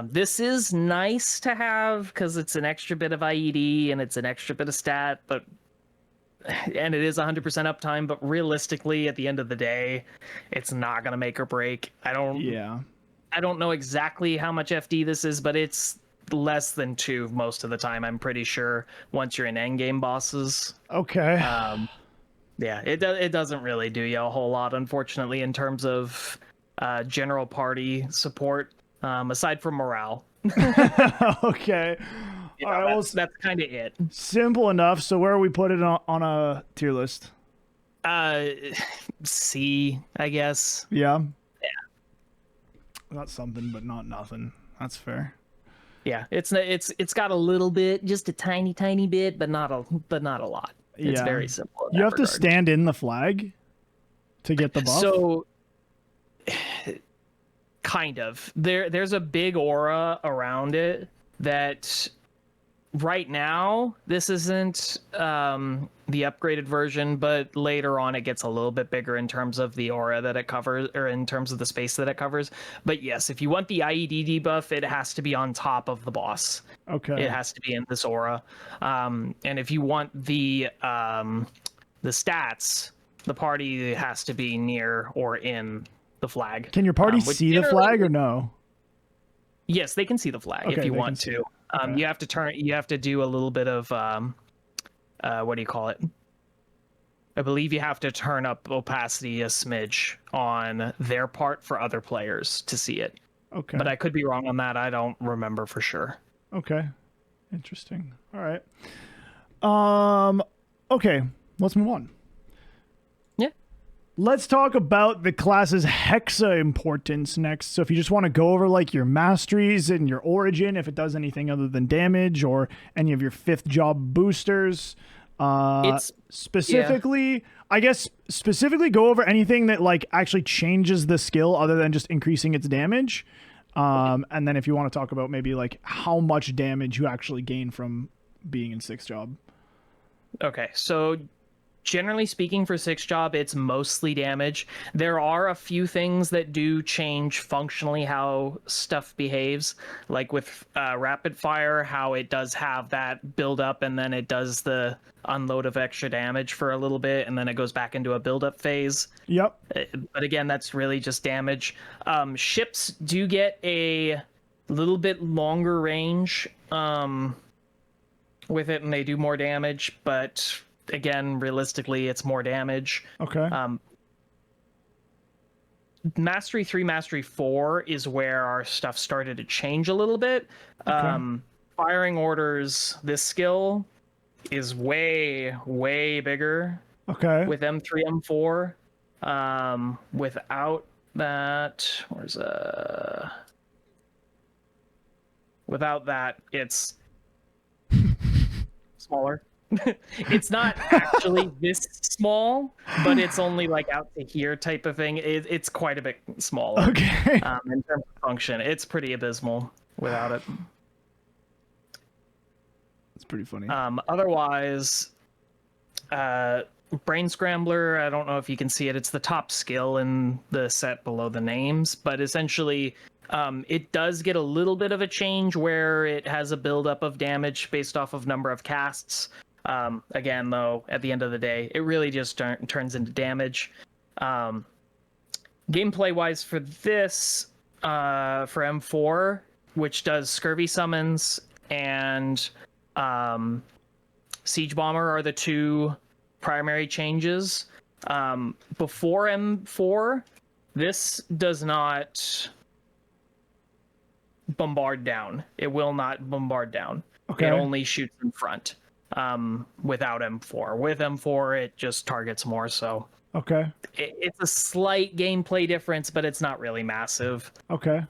Speaker 2: This is nice to have because it's an extra bit of IED and it's an extra bit of stat, and it is 100% uptime. But realistically, at the end of the day, it's not gonna make or break. I don't know exactly how much FD this is, but it's less than 2 most of the time. I'm pretty sure once you're in endgame bosses.
Speaker 1: Okay.
Speaker 2: Yeah, it doesn't really do you a whole lot, unfortunately, in terms of general party support, aside from morale.
Speaker 1: Okay.
Speaker 2: All right, that's kind of it.
Speaker 1: Simple enough. So where we put it on a tier list?
Speaker 2: C, I guess.
Speaker 1: Yeah. Not something, but not nothing. That's fair.
Speaker 2: Yeah, it's got a little bit, just a tiny bit, but not a lot. It's very simple.
Speaker 1: You have to stand in the flag to get the buff.
Speaker 2: So, kind of. There's a big aura around it that right now this isn't the upgraded version, but later on it gets a little bit bigger in terms of the aura that it covers, or in terms of the space that it covers. But yes, if you want the IED debuff, it has to be on top of the boss.
Speaker 1: Okay.
Speaker 2: It has to be in this aura. And if you want the stats, the party has to be near or in the flag.
Speaker 1: Can your party
Speaker 2: which
Speaker 1: see the
Speaker 2: generally-
Speaker 1: flag or no?
Speaker 2: Yes, they can see the flag if
Speaker 1: Okay,
Speaker 2: you
Speaker 1: they
Speaker 2: want
Speaker 1: can see
Speaker 2: to.
Speaker 1: Okay.
Speaker 2: You have to do a little bit of what do you call it? I believe you have to turn up opacity a smidge on their part for other players to see it.
Speaker 1: Okay.
Speaker 2: But I could be wrong on that. I don't remember for sure.
Speaker 1: Okay. Interesting. All right. Okay, let's move on.
Speaker 2: Yeah.
Speaker 1: Let's talk about the class's Hexa Importance next. So if you just want to go over like your masteries and your origin, if it does anything other than damage or any of your 5th job boosters,
Speaker 2: It's
Speaker 1: specifically, I guess specifically go over anything that like actually changes the skill other than just increasing its damage. And then if you want to talk about maybe like how much damage you actually gain from being in 6th job.
Speaker 2: Okay, so generally speaking for 6th job, it's mostly damage. There are a few things that do change functionally how stuff behaves, like with rapid fire, how it does have that build up and then it does the unload of extra damage for a little bit and then it goes back into a build up phase.
Speaker 1: Yep.
Speaker 2: But again, that's really just damage. Ships do get a little bit longer range with it and they do more damage, but again, realistically, it's more damage.
Speaker 1: Okay.
Speaker 2: Mastery 3, Mastery 4 is where our stuff started to change a little bit.
Speaker 1: Okay.
Speaker 2: Firing orders, this skill is way, way bigger
Speaker 1: Okay.
Speaker 2: with M3, M4. Without that, without that, it's smaller. It's not actually this small, but it's only like out to here type of thing. It's quite a bit smaller.
Speaker 1: Okay.
Speaker 2: In terms of function, it's pretty abysmal without it.
Speaker 1: That's pretty funny.
Speaker 2: Otherwise, Brain Scrambler, I don't know if you can see it. It's the top skill in the set below the names, but essentially it does get a little bit of a change where it has a buildup of damage based off of number of casts. Again, though, at the end of the day, it really just turns into damage. Gameplay-wise for this, for M4, which does Scurvy Summons and Siege Bomber are the 2 primary changes. Before M4, this does not bombard down. It will not bombard down.
Speaker 1: Okay.
Speaker 2: It only shoots in front. Without M4. With M4, it just targets more, so
Speaker 1: Okay.
Speaker 2: it's a slight gameplay difference, but it's not really massive.
Speaker 1: Okay.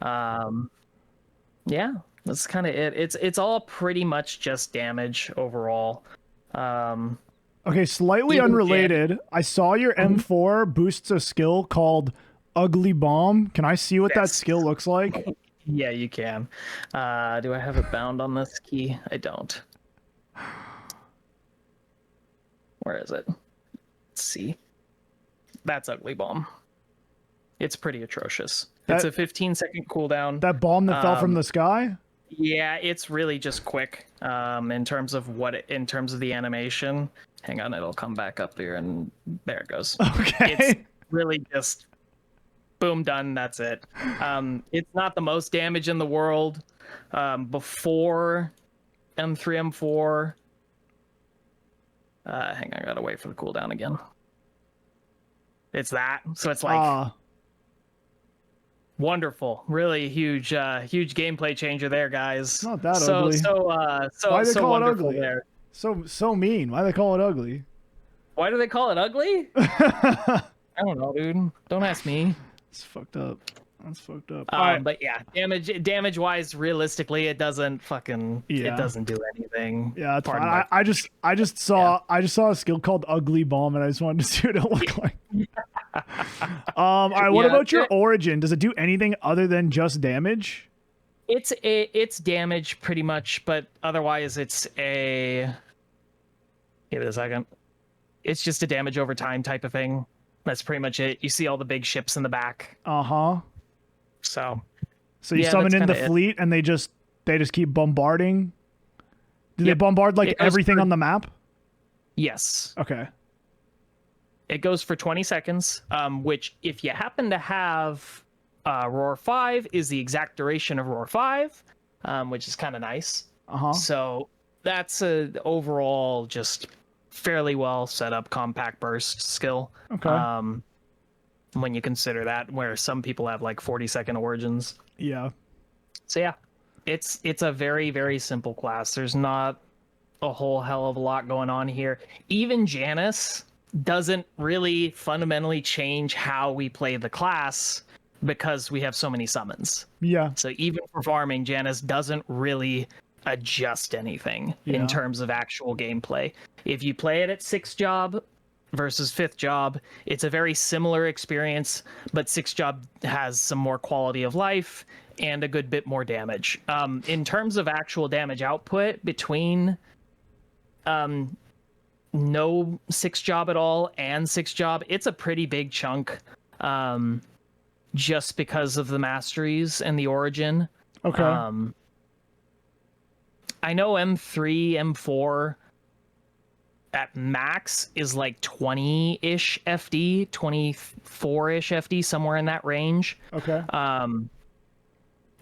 Speaker 2: Yeah, that's kind of it. It's all pretty much just damage overall.
Speaker 1: Okay, slightly
Speaker 2: Even
Speaker 1: unrelated. I saw your M4 boosts a skill called Ugly Bomb. Can I see what that
Speaker 2: Yes.
Speaker 1: skill looks like?
Speaker 2: Yeah, you can. Do I have it bound on this key? I don't. Where is it? Let's see. That's Ugly Bomb. It's pretty atrocious. It's a 15-second cooldown.
Speaker 1: That bomb that fell from the sky?
Speaker 2: Yeah, it's really just quick. In terms of in terms of the animation. Hang on, it'll come back up here, and there it goes.
Speaker 1: Okay.
Speaker 2: It's really just boom, done. That's it. It's not the most damage in the world. Before M3, M4. Hang on, I gotta wait for the cooldown again. It's that. So it's like wonderful, really huge gameplay changer there, guys.
Speaker 1: Not that ugly. Why they call it ugly?
Speaker 2: There.
Speaker 1: So mean. Why they call it ugly?
Speaker 2: Why do they call it ugly? I don't know, dude. Don't ask me.
Speaker 1: It's fucked up. That's fucked up.
Speaker 2: But yeah, damage wise, realistically, it doesn't it doesn't do anything.
Speaker 1: Yeah, it's fine. I just saw a skill called Ugly Bomb, and I just wanted to see what it looked like. All right, what about your origin? Does it do anything other than just damage?
Speaker 2: It's damage pretty much, but otherwise it's a. Give it a second. It's just a damage over time type of thing. That's pretty much it. You see all the big ships in the back. So
Speaker 1: you summon in the fleet and they just keep bombarding. Do they bombard like everything on the map?
Speaker 2: Yes.
Speaker 1: Okay.
Speaker 2: It goes for 20 seconds, which if you happen to have Roar 5 is the exact duration of Roar 5, which is kind of nice. So that's a overall just fairly well set up compact burst skill.
Speaker 1: Okay.
Speaker 2: When you consider that, where some people have like 40-second origins.
Speaker 1: Yeah.
Speaker 2: So yeah, it's a very, very simple class. There's not a whole hell of a lot going on here. Even Janus doesn't really fundamentally change how we play the class because we have so many summons.
Speaker 1: Yeah.
Speaker 2: So even for farming, Janus doesn't really adjust anything in terms of actual gameplay. If you play it at 6th job versus 5th job, it's a very similar experience, but 6th job has some more quality of life and a good bit more damage. In terms of actual damage output between no 6th job at all and 6th job, it's a pretty big chunk, just because of the masteries and the origin.
Speaker 1: Okay.
Speaker 2: I know M3, M4 at max is like 20-ish FD, 24-ish FD, somewhere in that range.
Speaker 1: Okay.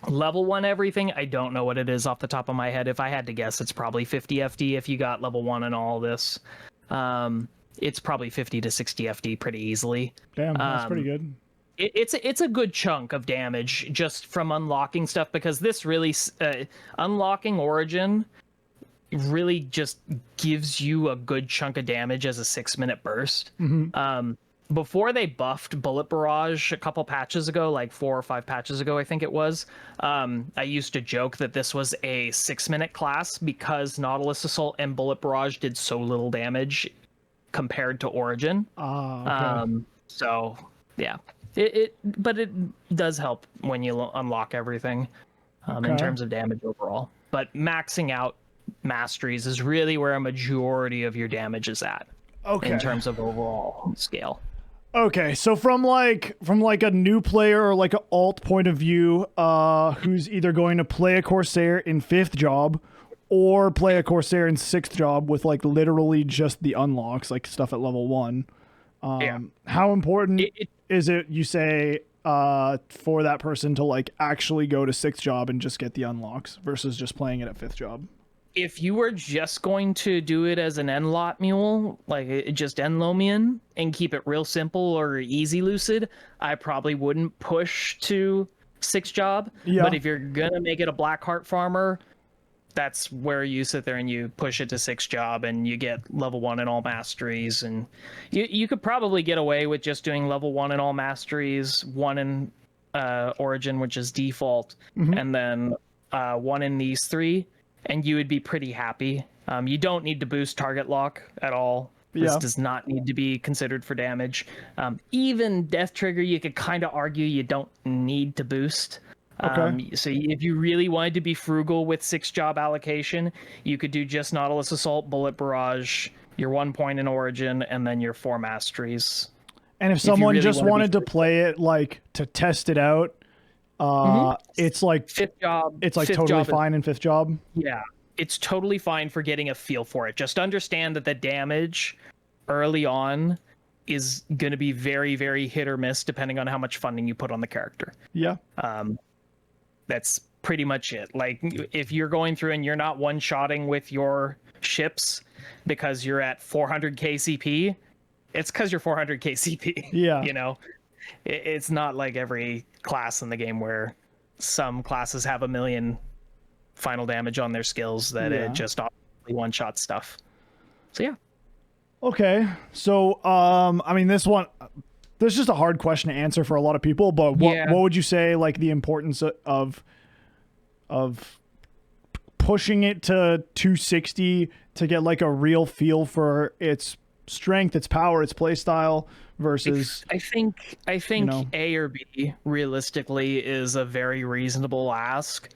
Speaker 2: Level 1 everything, I don't know what it is off the top of my head. If I had to guess, it's probably 50 FD if you got level 1 and all this. It's probably 50 to 60 FD pretty easily.
Speaker 1: Damn, that's pretty good.
Speaker 2: It's a good chunk of damage just from unlocking stuff, because this really unlocking Origin really just gives you a good chunk of damage as a 6-minute burst. Before they buffed Bullet Barrage a couple patches ago, like 4 or 5 patches ago, I think it was, I used to joke that this was a 6-minute class because Nautilus Assault and Bullet Barrage did so little damage compared to Origin.
Speaker 1: Okay.
Speaker 2: So yeah, but it does help when you unlock everything in terms of damage overall. But maxing out masteries is really where a majority of your damage is at.
Speaker 1: Okay.
Speaker 2: In terms of overall scale.
Speaker 1: Okay, so from like a new player or like an alt point of view, who's either going to play a Corsair in 5th job or play a Corsair in 6th job with like literally just the unlocks, like stuff at level 1. How important is it, you say, for that person to like actually go to 6th job and just get the unlocks versus just playing it at 5th job?
Speaker 2: If you were just going to do it as an Enlot mule, like just Enlomian, and keep it real simple or easy lucid, I probably wouldn't push to 6th job.
Speaker 1: Yeah.
Speaker 2: But if you're gonna make it a Blackheart farmer, that's where you sit there and you push it to 6th job and you get level 1 in all masteries. And you could probably get away with just doing level 1 in all masteries, 1 in Origin, which is default, and then 1 in these 3. And you would be pretty happy. You don't need to boost target lock at all. This does not need to be considered for damage. Even Death Trigger, you could kind of argue you don't need to boost. So if you really wanted to be frugal with 6 job allocation, you could do just Nautilus Assault, Bullet Barrage, your 1 point in Origin, and then your 4 masteries.
Speaker 1: And if someone really just wanted to play it like to test it out, it's like
Speaker 2: 5th job.
Speaker 1: It's like totally fine in 5th job.
Speaker 2: Yeah, it's totally fine for getting a feel for it. Just understand that the damage early on is going to be very, very hit or miss depending on how much funding you put on the character.
Speaker 1: Yeah.
Speaker 2: That's pretty much it. Like if you're going through and you're not one-shotting with your ships because you're at 400k CP, it's because you're 400k CP.
Speaker 1: Yeah.
Speaker 2: You know, it's not like every class in the game where some classes have 1 million final damage on their skills that it just one-shot stuff. So yeah.
Speaker 1: Okay. So I mean, this is just a hard question to answer for a lot of people, but what would you say like the importance of pushing it to 260 to get like a real feel for its strength, its power, its play style versus
Speaker 2: I think you know, A or B realistically is a very reasonable ask.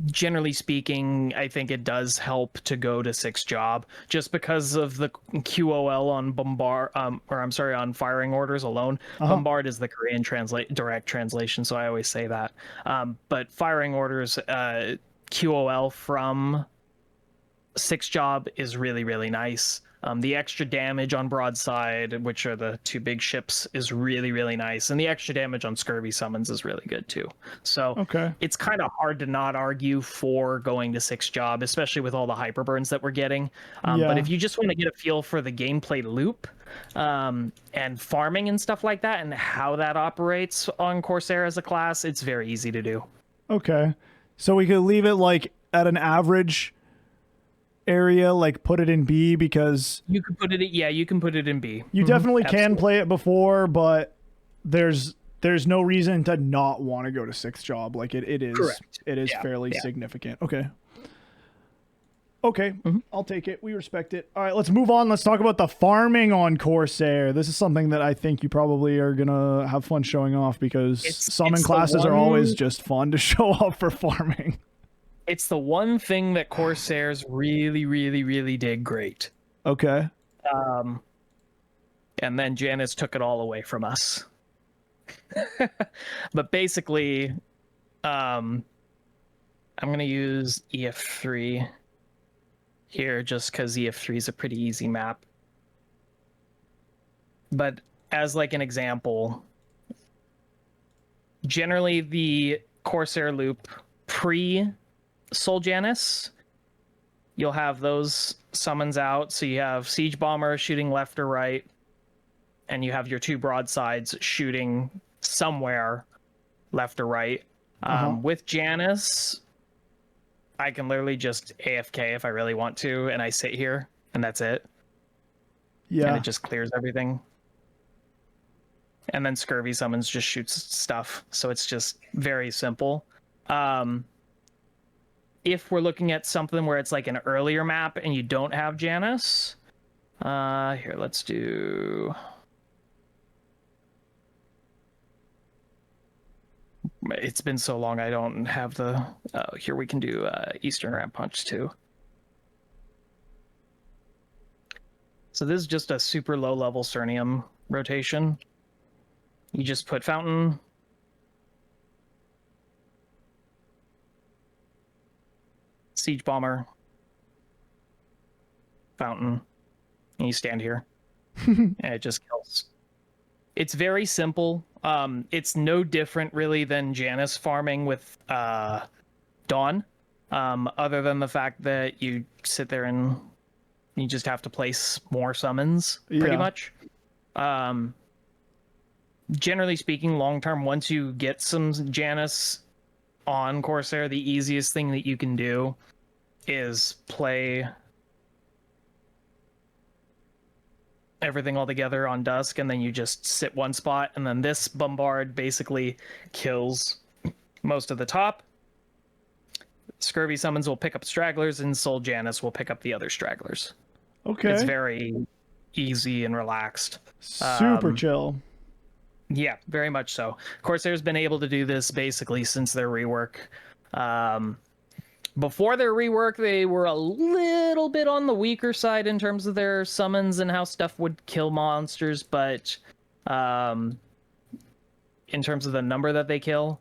Speaker 2: Generally speaking, I think it does help to go to 6th job just because of the QOL on Bombard, on firing orders alone. Bombard is the Korean direct translation, so I always say that. But firing orders, QOL from 6th job is really, really nice. The extra damage on broadside, which are the two big ships, is really, really nice. And the extra damage on scurvy summons is really good too. So
Speaker 1: Okay.
Speaker 2: it's kind of hard to not argue for going to 6 job, especially with all the hyper burns that we're getting.
Speaker 1: Yeah.
Speaker 2: But if you just want to get a feel for the gameplay loop and farming and stuff like that and how that operates on Corsair as a class, it's very easy to do.
Speaker 1: Okay. So we could leave it like at an average area, like put it in B, because
Speaker 2: You can put it, yeah, you can put it in B.
Speaker 1: you definitely can
Speaker 2: absolutely.
Speaker 1: play it before, but there's no reason to not want to go to 6th job. Like it is
Speaker 2: Correct.
Speaker 1: it is
Speaker 2: Yeah,
Speaker 1: fairly
Speaker 2: yeah.
Speaker 1: significant. Okay, I'll take it. We respect it. All right, let's move on. Let's talk about the farming on Corsair. This is something that I think you probably are gonna have fun showing off, because summon
Speaker 2: it's the
Speaker 1: classes are always
Speaker 2: one-
Speaker 1: just fun to show off for farming.
Speaker 2: It's the one thing that Corsairs really, really, really did great.
Speaker 1: Okay.
Speaker 2: And then Janice took it all away from us. But basically, I'm gonna use EF3 here just because EF3 is a pretty easy map. But as like an example, generally the Corsair loop pre Soul Janice, you'll have those summons out. So you have Siege Bomber shooting left or right, and you have your 2 broadsides shooting somewhere left or right. With Janice, I can literally just AFK if I really want to, and I sit here, and that's it.
Speaker 1: Yeah.
Speaker 2: And it just clears everything. And then Scurvy Summons just shoots stuff, so it's just very simple. If we're looking at something where it's like an earlier map and you don't have Janice, here, let's do... It's been so long, I don't have the... here we can do Eastern Ramp Punch too. So this is just a super low level Cernium rotation. You just put Fountain, Siege Bomber, Fountain, and you stand here. And it just kills. It's very simple. It's no different really than Janice farming with Dawn, other than the fact that you sit there and you just have to place more summons, pretty
Speaker 1: Yeah.
Speaker 2: much. Generally speaking, long term, once you get some Janice on Corsair, the easiest thing that you can do is play everything all together on Dusk, and then you just sit one spot, and then this Bombard basically kills most of the top. Scurvy Summons will pick up stragglers, and Soul Janice will pick up the other stragglers.
Speaker 1: Okay.
Speaker 2: It's very easy and relaxed.
Speaker 1: Super chill.
Speaker 2: Yeah, very much so. Corsair's been able to do this basically since their rework. Before their rework, they were a little bit on the weaker side in terms of their summons and how stuff would kill monsters, but in terms of the number that they kill.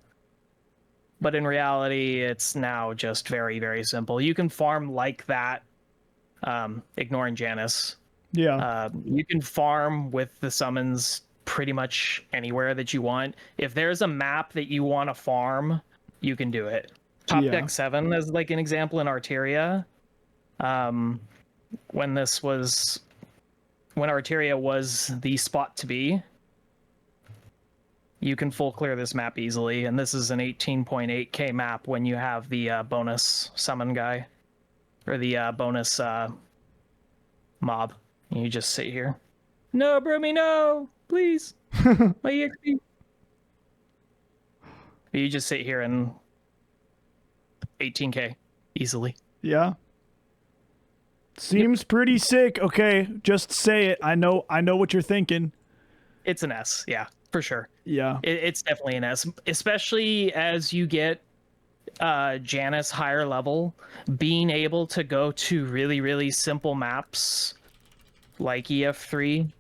Speaker 2: But in reality, it's now just very, very simple. You can farm like that, ignoring Janice.
Speaker 1: Yeah.
Speaker 2: You can farm with the summons pretty much anywhere that you want. If there's a map that you want to farm, you can do it. Top
Speaker 1: Yeah.
Speaker 2: Deck 7 as like an example in Arteria. When Arteria was the spot to be, you can full clear this map easily, and this is an 18.8k map when you have the bonus summon guy, or the bonus mob. And you just sit here. No, Broomy, no! Please! My EXP! You just sit here and 18k easily.
Speaker 1: Yeah. Seems pretty sick. Okay, just say it. I know what you're thinking.
Speaker 2: It's an S, yeah, for sure.
Speaker 1: Yeah.
Speaker 2: It's definitely an S, especially as you get Janice higher level. Being able to go to really, really simple maps like EF3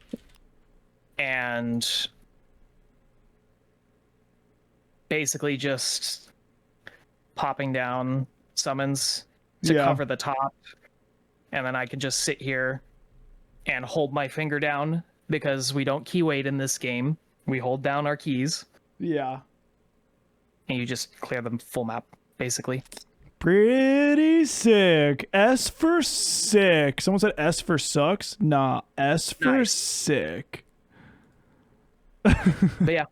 Speaker 2: and basically just popping down summons to
Speaker 1: Yeah.
Speaker 2: cover the top, and then I can just sit here and hold my finger down because we don't key wait in this game. We hold down our keys
Speaker 1: Yeah.
Speaker 2: and you just clear the full map, basically.
Speaker 1: Pretty sick. S for sick. Someone said S for sucks. Nah, S for
Speaker 2: Nice.
Speaker 1: sick.
Speaker 2: But yeah,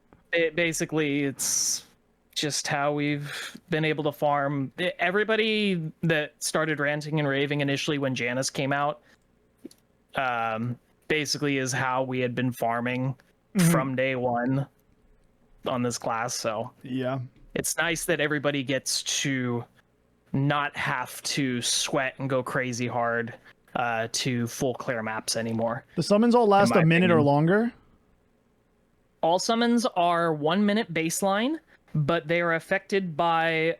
Speaker 2: basically it's just how we've been able to farm. Everybody that started ranting and raving initially when Janus came out, basically is how we had been farming from day one on this class. So
Speaker 1: Yeah.
Speaker 2: it's nice that everybody gets to not have to sweat and go crazy hard to full clear maps anymore.
Speaker 1: The summons all last
Speaker 2: my
Speaker 1: a minute or
Speaker 2: opinion.
Speaker 1: longer?
Speaker 2: All summons are 1 minute baseline, but they are affected by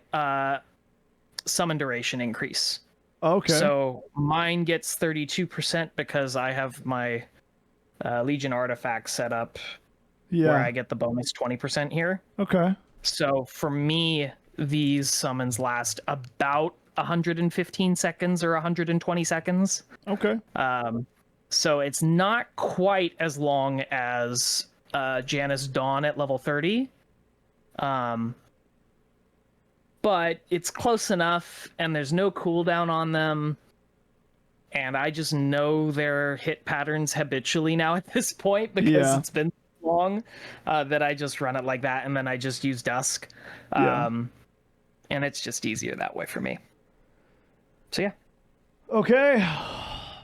Speaker 2: summon duration increase.
Speaker 1: Okay.
Speaker 2: So mine gets 32% because I have my Legion artifact set up
Speaker 1: yeah.
Speaker 2: where I get the bonus 20% here.
Speaker 1: Okay.
Speaker 2: So for me, these summons last about 115 seconds or 120 seconds.
Speaker 1: Okay.
Speaker 2: So it's not quite as long as Janus Dawn at level 30. But it's close enough, and there's no cooldown on them. And I just know their hit patterns habitually now at this point because it's been so long that I just run it like that, and then I just use Dusk. And it's just easier that way for me. So yeah.
Speaker 1: Okay.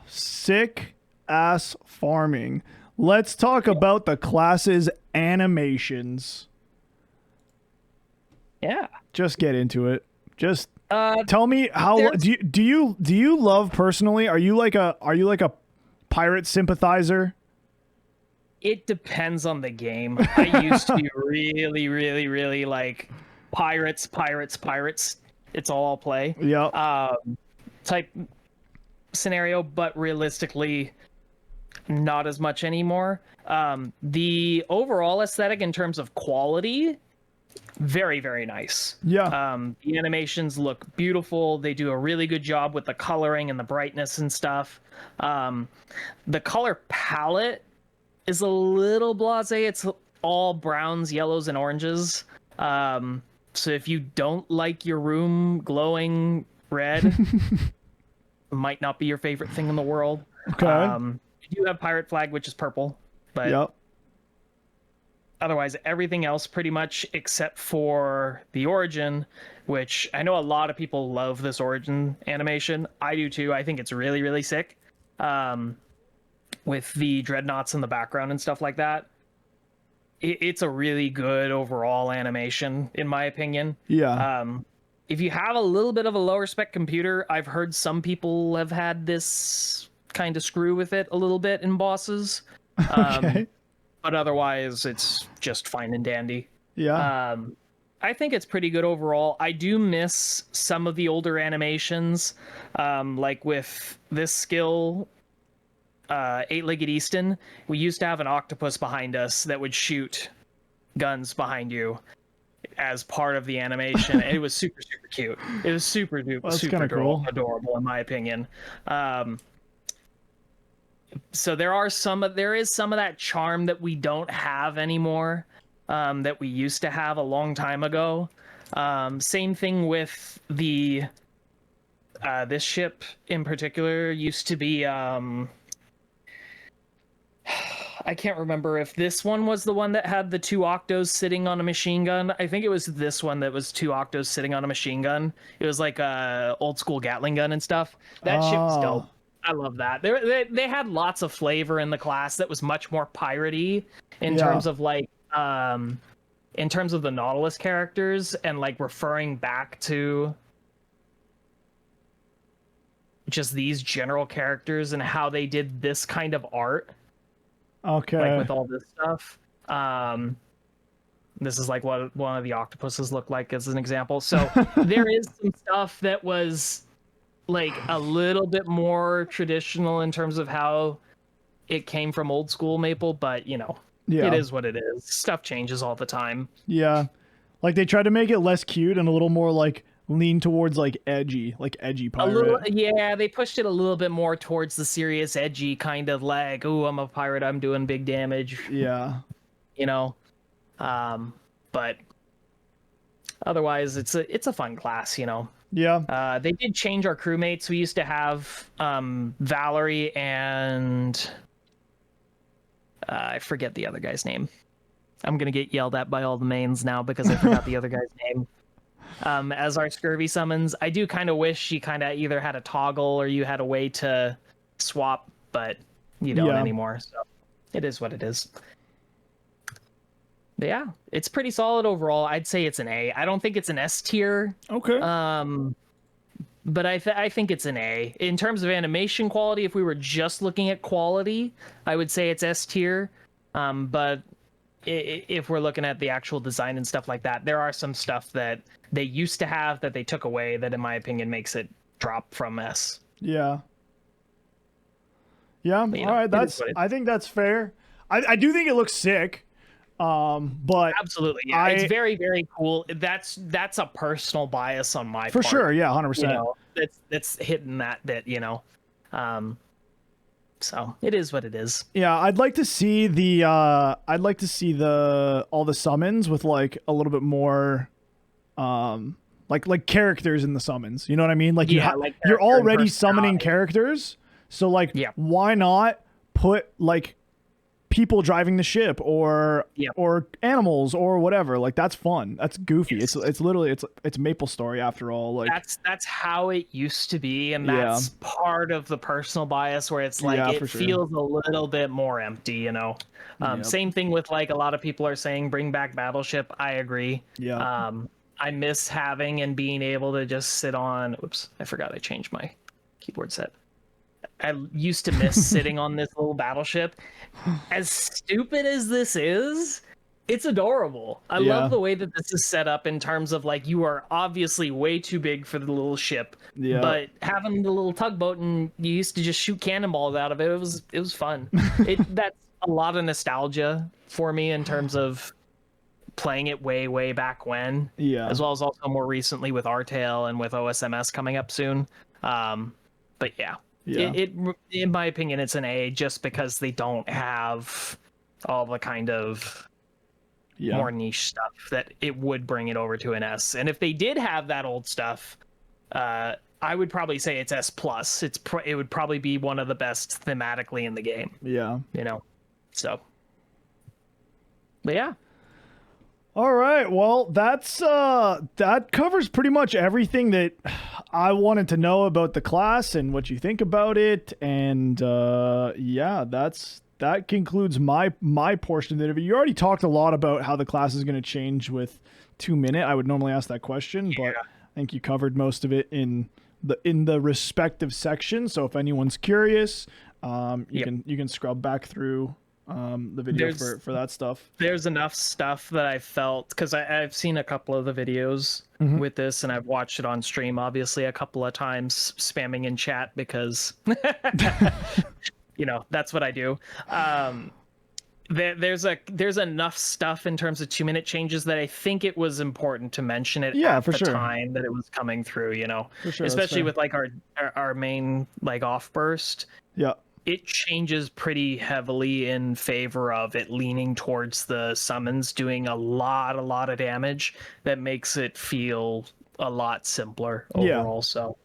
Speaker 1: Sick ass farming. Let's talk about the class's animations.
Speaker 2: Yeah.
Speaker 1: Just get into it. Just tell me how do you love personally? Are you like a pirate sympathizer?
Speaker 2: It depends on the game. I used to be really like pirates. It's all I'll play.
Speaker 1: Yeah.
Speaker 2: Type scenario, but realistically, not as much anymore. The overall aesthetic in terms of quality, very nice.
Speaker 1: Yeah.
Speaker 2: The animations look beautiful. They do a really good job with the coloring and the brightness and stuff. The color palette is a little blasé. It's all browns, yellows, and oranges. So if you don't like your room glowing red, might not be your favorite thing in the world.
Speaker 1: Okay.
Speaker 2: You do have Pirate Flag, which is purple, but
Speaker 1: Yep.
Speaker 2: otherwise everything else pretty much except for the origin, which I know a lot of people love this origin animation. I do too. I think it's really sick. With the dreadnoughts in the background and stuff like that. It's a really good overall animation, in my opinion.
Speaker 1: Yeah.
Speaker 2: If you have a little bit of a lower spec computer, I've heard some people have had this kind of screw with it a little bit in bosses.
Speaker 1: Okay.
Speaker 2: But otherwise, it's just fine and dandy.
Speaker 1: Yeah.
Speaker 2: I think it's pretty good overall. I do miss some of the older animations, like with this skill, Eight-Legged Easton. We used to have an octopus behind us that would shoot guns behind you as part of the animation. It was super cute. It was super
Speaker 1: cool.
Speaker 2: adorable in my opinion. So there is some of that charm that we don't have anymore, that we used to have a long time ago. Same thing with the this ship in particular used to be I can't remember if this one was the one that had the two octos sitting on a machine gun. I think it was this one that was two octos sitting on a machine gun. It was like a old school Gatling gun and stuff. That ship's dope. I love that. They had lots of flavor in the class that was much more piratey in terms of like in terms of the Nautilus characters and like referring back to just these general characters and how they did this kind of art.
Speaker 1: Okay.
Speaker 2: Like with all this stuff. This is like what one of the octopuses looked like as an example. So there is some stuff that was like a little bit more traditional in terms of how it came from old school Maple, but you know, it is what it is. Stuff changes all the time.
Speaker 1: Yeah. Like they tried to make it less cute and a little more like lean towards like edgy
Speaker 2: A
Speaker 1: pirate.
Speaker 2: little, yeah, they pushed it a little bit more towards the serious, edgy kind of like, oh, I'm a pirate, I'm doing big damage,
Speaker 1: Yeah.
Speaker 2: you know. But otherwise, it's a fun class, you know.
Speaker 1: Yeah.
Speaker 2: They did change our crewmates. We used to have Valerie and I forget the other guy's name. I'm gonna get yelled at by all the mains now because I forgot the other guy's name. As our scurvy summons, I do kind of wish she kind of either had a toggle or you had a way to swap, but you don't
Speaker 1: Yeah.
Speaker 2: anymore. So it is what it is. But yeah, it's pretty solid overall. I'd say it's an A. I don't think it's an S tier.
Speaker 1: Okay.
Speaker 2: But I think it's an A. In terms of animation quality, if we were just looking at quality, I would say it's S tier. But if we're looking at the actual design and stuff like that, there are some stuff that they used to have that they took away that, in my opinion, makes it drop from S.
Speaker 1: Yeah. Yeah.
Speaker 2: But, you
Speaker 1: All
Speaker 2: know,
Speaker 1: right. I think that's fair. I do think it looks sick. But
Speaker 2: absolutely, yeah, it's very, very cool. That's a personal bias on my
Speaker 1: for
Speaker 2: part.
Speaker 1: sure. Yeah. 100%.
Speaker 2: You know, that's hitting that bit, you know. So it is what it is.
Speaker 1: Yeah, I'd like to see all the summons with like a little bit more like characters in the summons. You know what I mean? Like you're already summoning characters, so like why not put like people driving the ship or animals or whatever? Like that's fun. That's goofy. It's literally it's Maplestory after all. Like
Speaker 2: that's how it used to be, and that's part of the personal bias where it's like it feels a little bit more empty, you know. Same thing with like a lot of people are saying bring back Battleship. I agree.
Speaker 1: Yeah.
Speaker 2: I miss having and being able to just sit on. Oops, I forgot I changed my keyboard set. I used to miss sitting on this little battleship. As stupid as this is, it's adorable. I love the way that this is set up in terms of like you are obviously way too big for the little ship, but having the little tugboat and you used to just shoot cannonballs out of it. It was fun. That's a lot of nostalgia for me in terms of playing it way back when. Yeah. As well as also more recently with Artail and with OSMS coming up soon. But yeah. Yeah. It in my opinion, it's an A just because they don't have all the kind of more niche stuff that it would bring it over to an S. And if they did have that old stuff, I would probably say it's S plus. It would probably be one of the best thematically in the game. Yeah, you know. So, but yeah.
Speaker 1: All right. Well, that covers pretty much everything that I wanted to know about the class and what you think about it. And yeah, that concludes my portion of the interview. You already talked a lot about how the class is going to change with 2 Minute. I would normally ask that question, but I think you covered most of it in the respective section. So if anyone's curious, you can scrub back through the video for that stuff.
Speaker 2: There's enough stuff that I felt because I've seen a couple of the videos with this and I've watched it on stream obviously a couple of times, spamming in chat because you know that's what I do. There's enough stuff in terms of 2 Minute changes that I think it was important to mention it at the time that it was coming through, you know, especially with like our main like off burst. Yeah. It changes pretty heavily in favor of it leaning towards the summons doing a lot of damage that makes it feel a lot simpler overall. So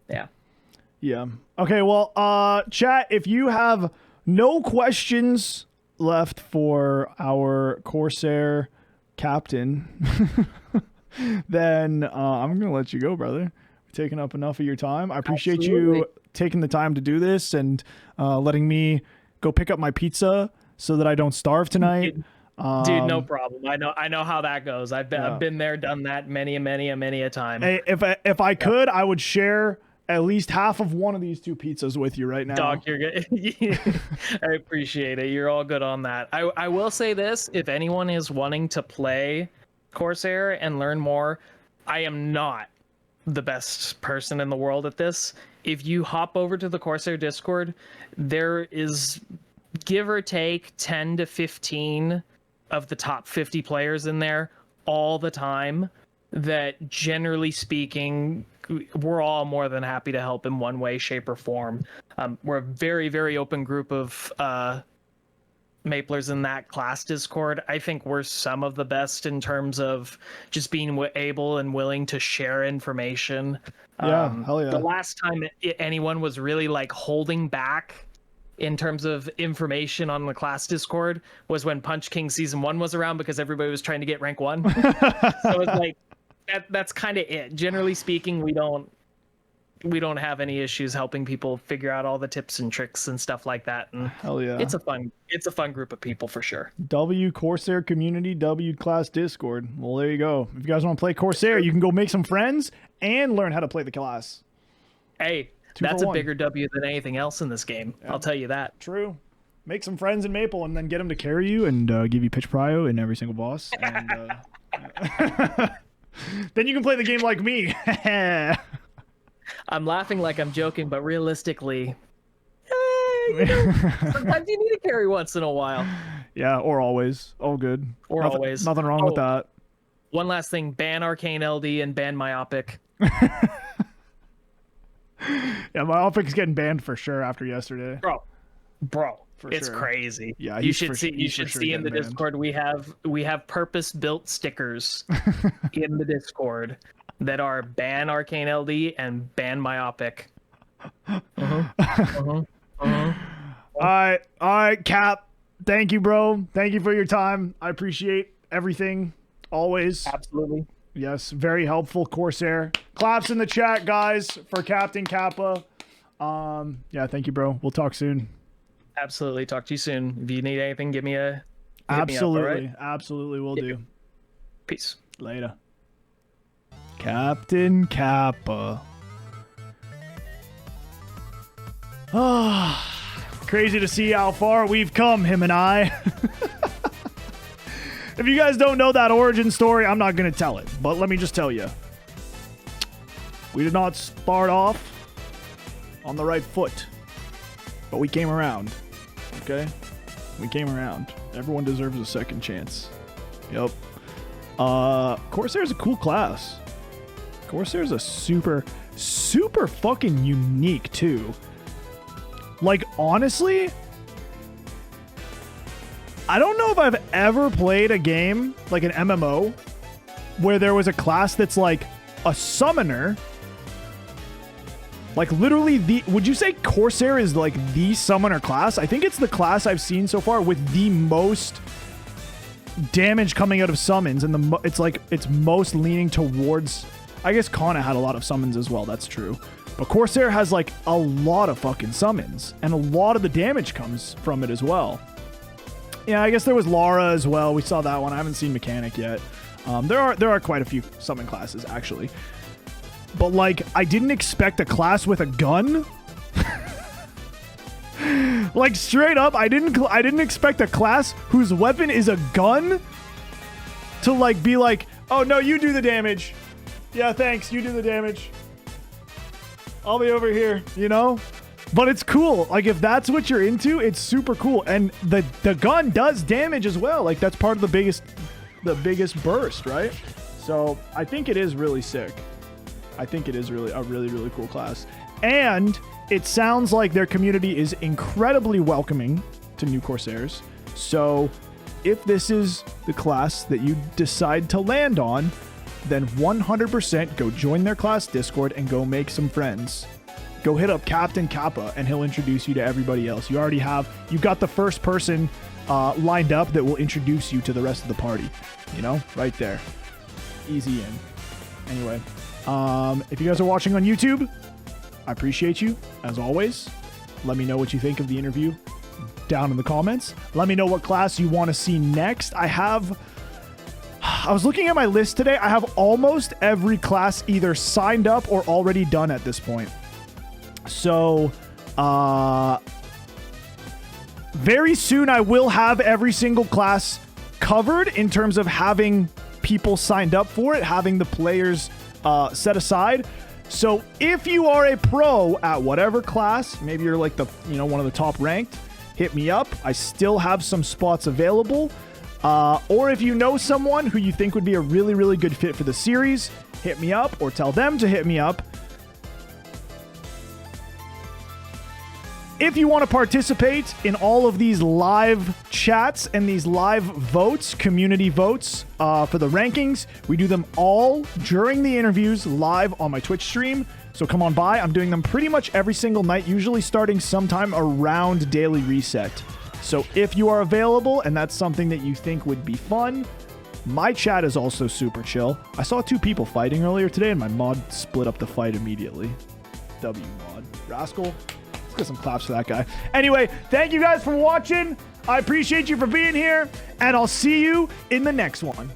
Speaker 2: yeah.
Speaker 1: Okay, well, chat, if you have no questions left for our Corsair captain, then I'm gonna let you go, brother. Taking up enough of your time. I appreciate you taking the time to do this and letting me go pick up my pizza so that I don't starve tonight.
Speaker 2: Dude, no problem. I know how that goes. I've been there, done that many a time.
Speaker 1: Hey, if I could, I would share at least half of one of these 2 pizzas with you right now.
Speaker 2: Dog, you're good. I appreciate it. You're all good on that. I will say this: if anyone is wanting to play Corsair and learn more, I am not the best person in the world at this. If you hop over to the Corsair Discord, there is give or take 10 to 15 of the top 50 players in there all the time that generally speaking, we're all more than happy to help in one way, shape, or form. We're a very, very open group of Maplers in that class Discord. I think we're some of the best in terms of just being able and willing to share information.
Speaker 1: Yeah, hell yeah.
Speaker 2: The last time anyone was really like holding back in terms of information on the class Discord was when Punch King Season 1 was around, because everybody was trying to get rank 1. So it's like that's kind of it. Generally speaking, we don't have any issues helping people figure out all the tips and tricks and stuff like that. And
Speaker 1: hell yeah,
Speaker 2: it's a fun group of people for sure.
Speaker 1: W Corsair community, W class Discord. Well, there you go. If you guys want to play Corsair, you can go make some friends and learn how to play the class.
Speaker 2: Hey, that's a bigger W than anything else in this game. Yeah. I'll tell you that.
Speaker 1: True. Make some friends in Maple and then get them to carry you and give you pitch prio in every single boss. And, then you can play the game like me.
Speaker 2: I'm laughing like I'm joking, but realistically, sometimes you need to carry once in a while.
Speaker 1: Yeah, or always. All good.
Speaker 2: Or always.
Speaker 1: Nothing wrong with that.
Speaker 2: One last thing, ban Arcane LD and ban Myopic.
Speaker 1: Yeah, Myopic's getting banned for sure after yesterday.
Speaker 2: Bro. It's crazy.
Speaker 1: Yeah,
Speaker 2: you should see in the Discord we have purpose-built stickers in the Discord that are ban Arcane LD and ban Myopic.
Speaker 1: All right, Cap. Thank you, bro. Thank you for your time. I appreciate everything. Always.
Speaker 2: Absolutely.
Speaker 1: Yes, very helpful, Corsair. Claps in the chat, guys, for Captain Kappa. Yeah, thank you, bro. We'll talk soon.
Speaker 2: Absolutely. Talk to you soon. If you need anything, give me a
Speaker 1: absolutely. Absolutely will do.
Speaker 2: Peace.
Speaker 1: Later. Captain Kappa. Crazy to see how far we've come, him and I. If you guys don't know that origin story, I'm not going to tell it. But let me just tell you. We did not start off on the right foot. But we came around. Okay? We came around. Everyone deserves a second chance. Yep. Corsair is a cool class. Corsair is a super fucking unique too. Like, honestly, I don't know if I've ever played a game, like an MMO, where there was a class that's like a summoner. Like, literally, would you say Corsair is like the summoner class? I think it's the class I've seen so far with the most damage coming out of summons, and it's most leaning towards. I guess Kana had a lot of summons as well. That's true. But Corsair has like a lot of fucking summons, and a lot of the damage comes from it as well. Yeah, I guess there was Lara as well. We saw that one. I haven't seen Mechanic yet. There are quite a few summon classes actually. But like, I didn't expect a class with a gun. Like, straight up, I didn't expect a class whose weapon is a gun to like be like, oh no, you do the damage. Yeah, thanks. You do the damage. I'll be over here, you know? But it's cool. Like, if that's what you're into, it's super cool. And the gun does damage as well. Like, that's part of the biggest burst, right? So I think it is really sick. I think it is really a really cool class. And it sounds like their community is incredibly welcoming to new Corsairs. So if this is the class that you decide to land on, then 100% go join their class Discord and go make some friends. Go hit up Captain Kappa and he'll introduce you to everybody else. You've got the first person lined up that will introduce you to the rest of the party. You know, right there. Easy in. Anyway, if you guys are watching on YouTube, I appreciate you, as always. Let me know what you think of the interview down in the comments. Let me know what class you want to see next. I was looking at my list today. I have almost every class either signed up or already done at this point. So, very soon I will have every single class covered in terms of having people signed up for it, having the players set aside. So if you are a pro at whatever class, maybe you're like one of the top ranked, hit me up. I still have some spots available. Or if you know someone who you think would be a really, really good fit for the series, hit me up or tell them to hit me up. If you want to participate in all of these live chats and these live votes, community votes for the rankings, we do them all during the interviews live on my Twitch stream. So come on by. I'm doing them pretty much every single night, usually starting sometime around daily reset. So if you are available and that's something that you think would be fun, my chat is also super chill. I saw 2 people fighting earlier today and my mod split up the fight immediately. W mod. Rascal. Get some claps for that guy. Anyway, thank you guys for watching. I appreciate you for being here, and I'll see you in the next one.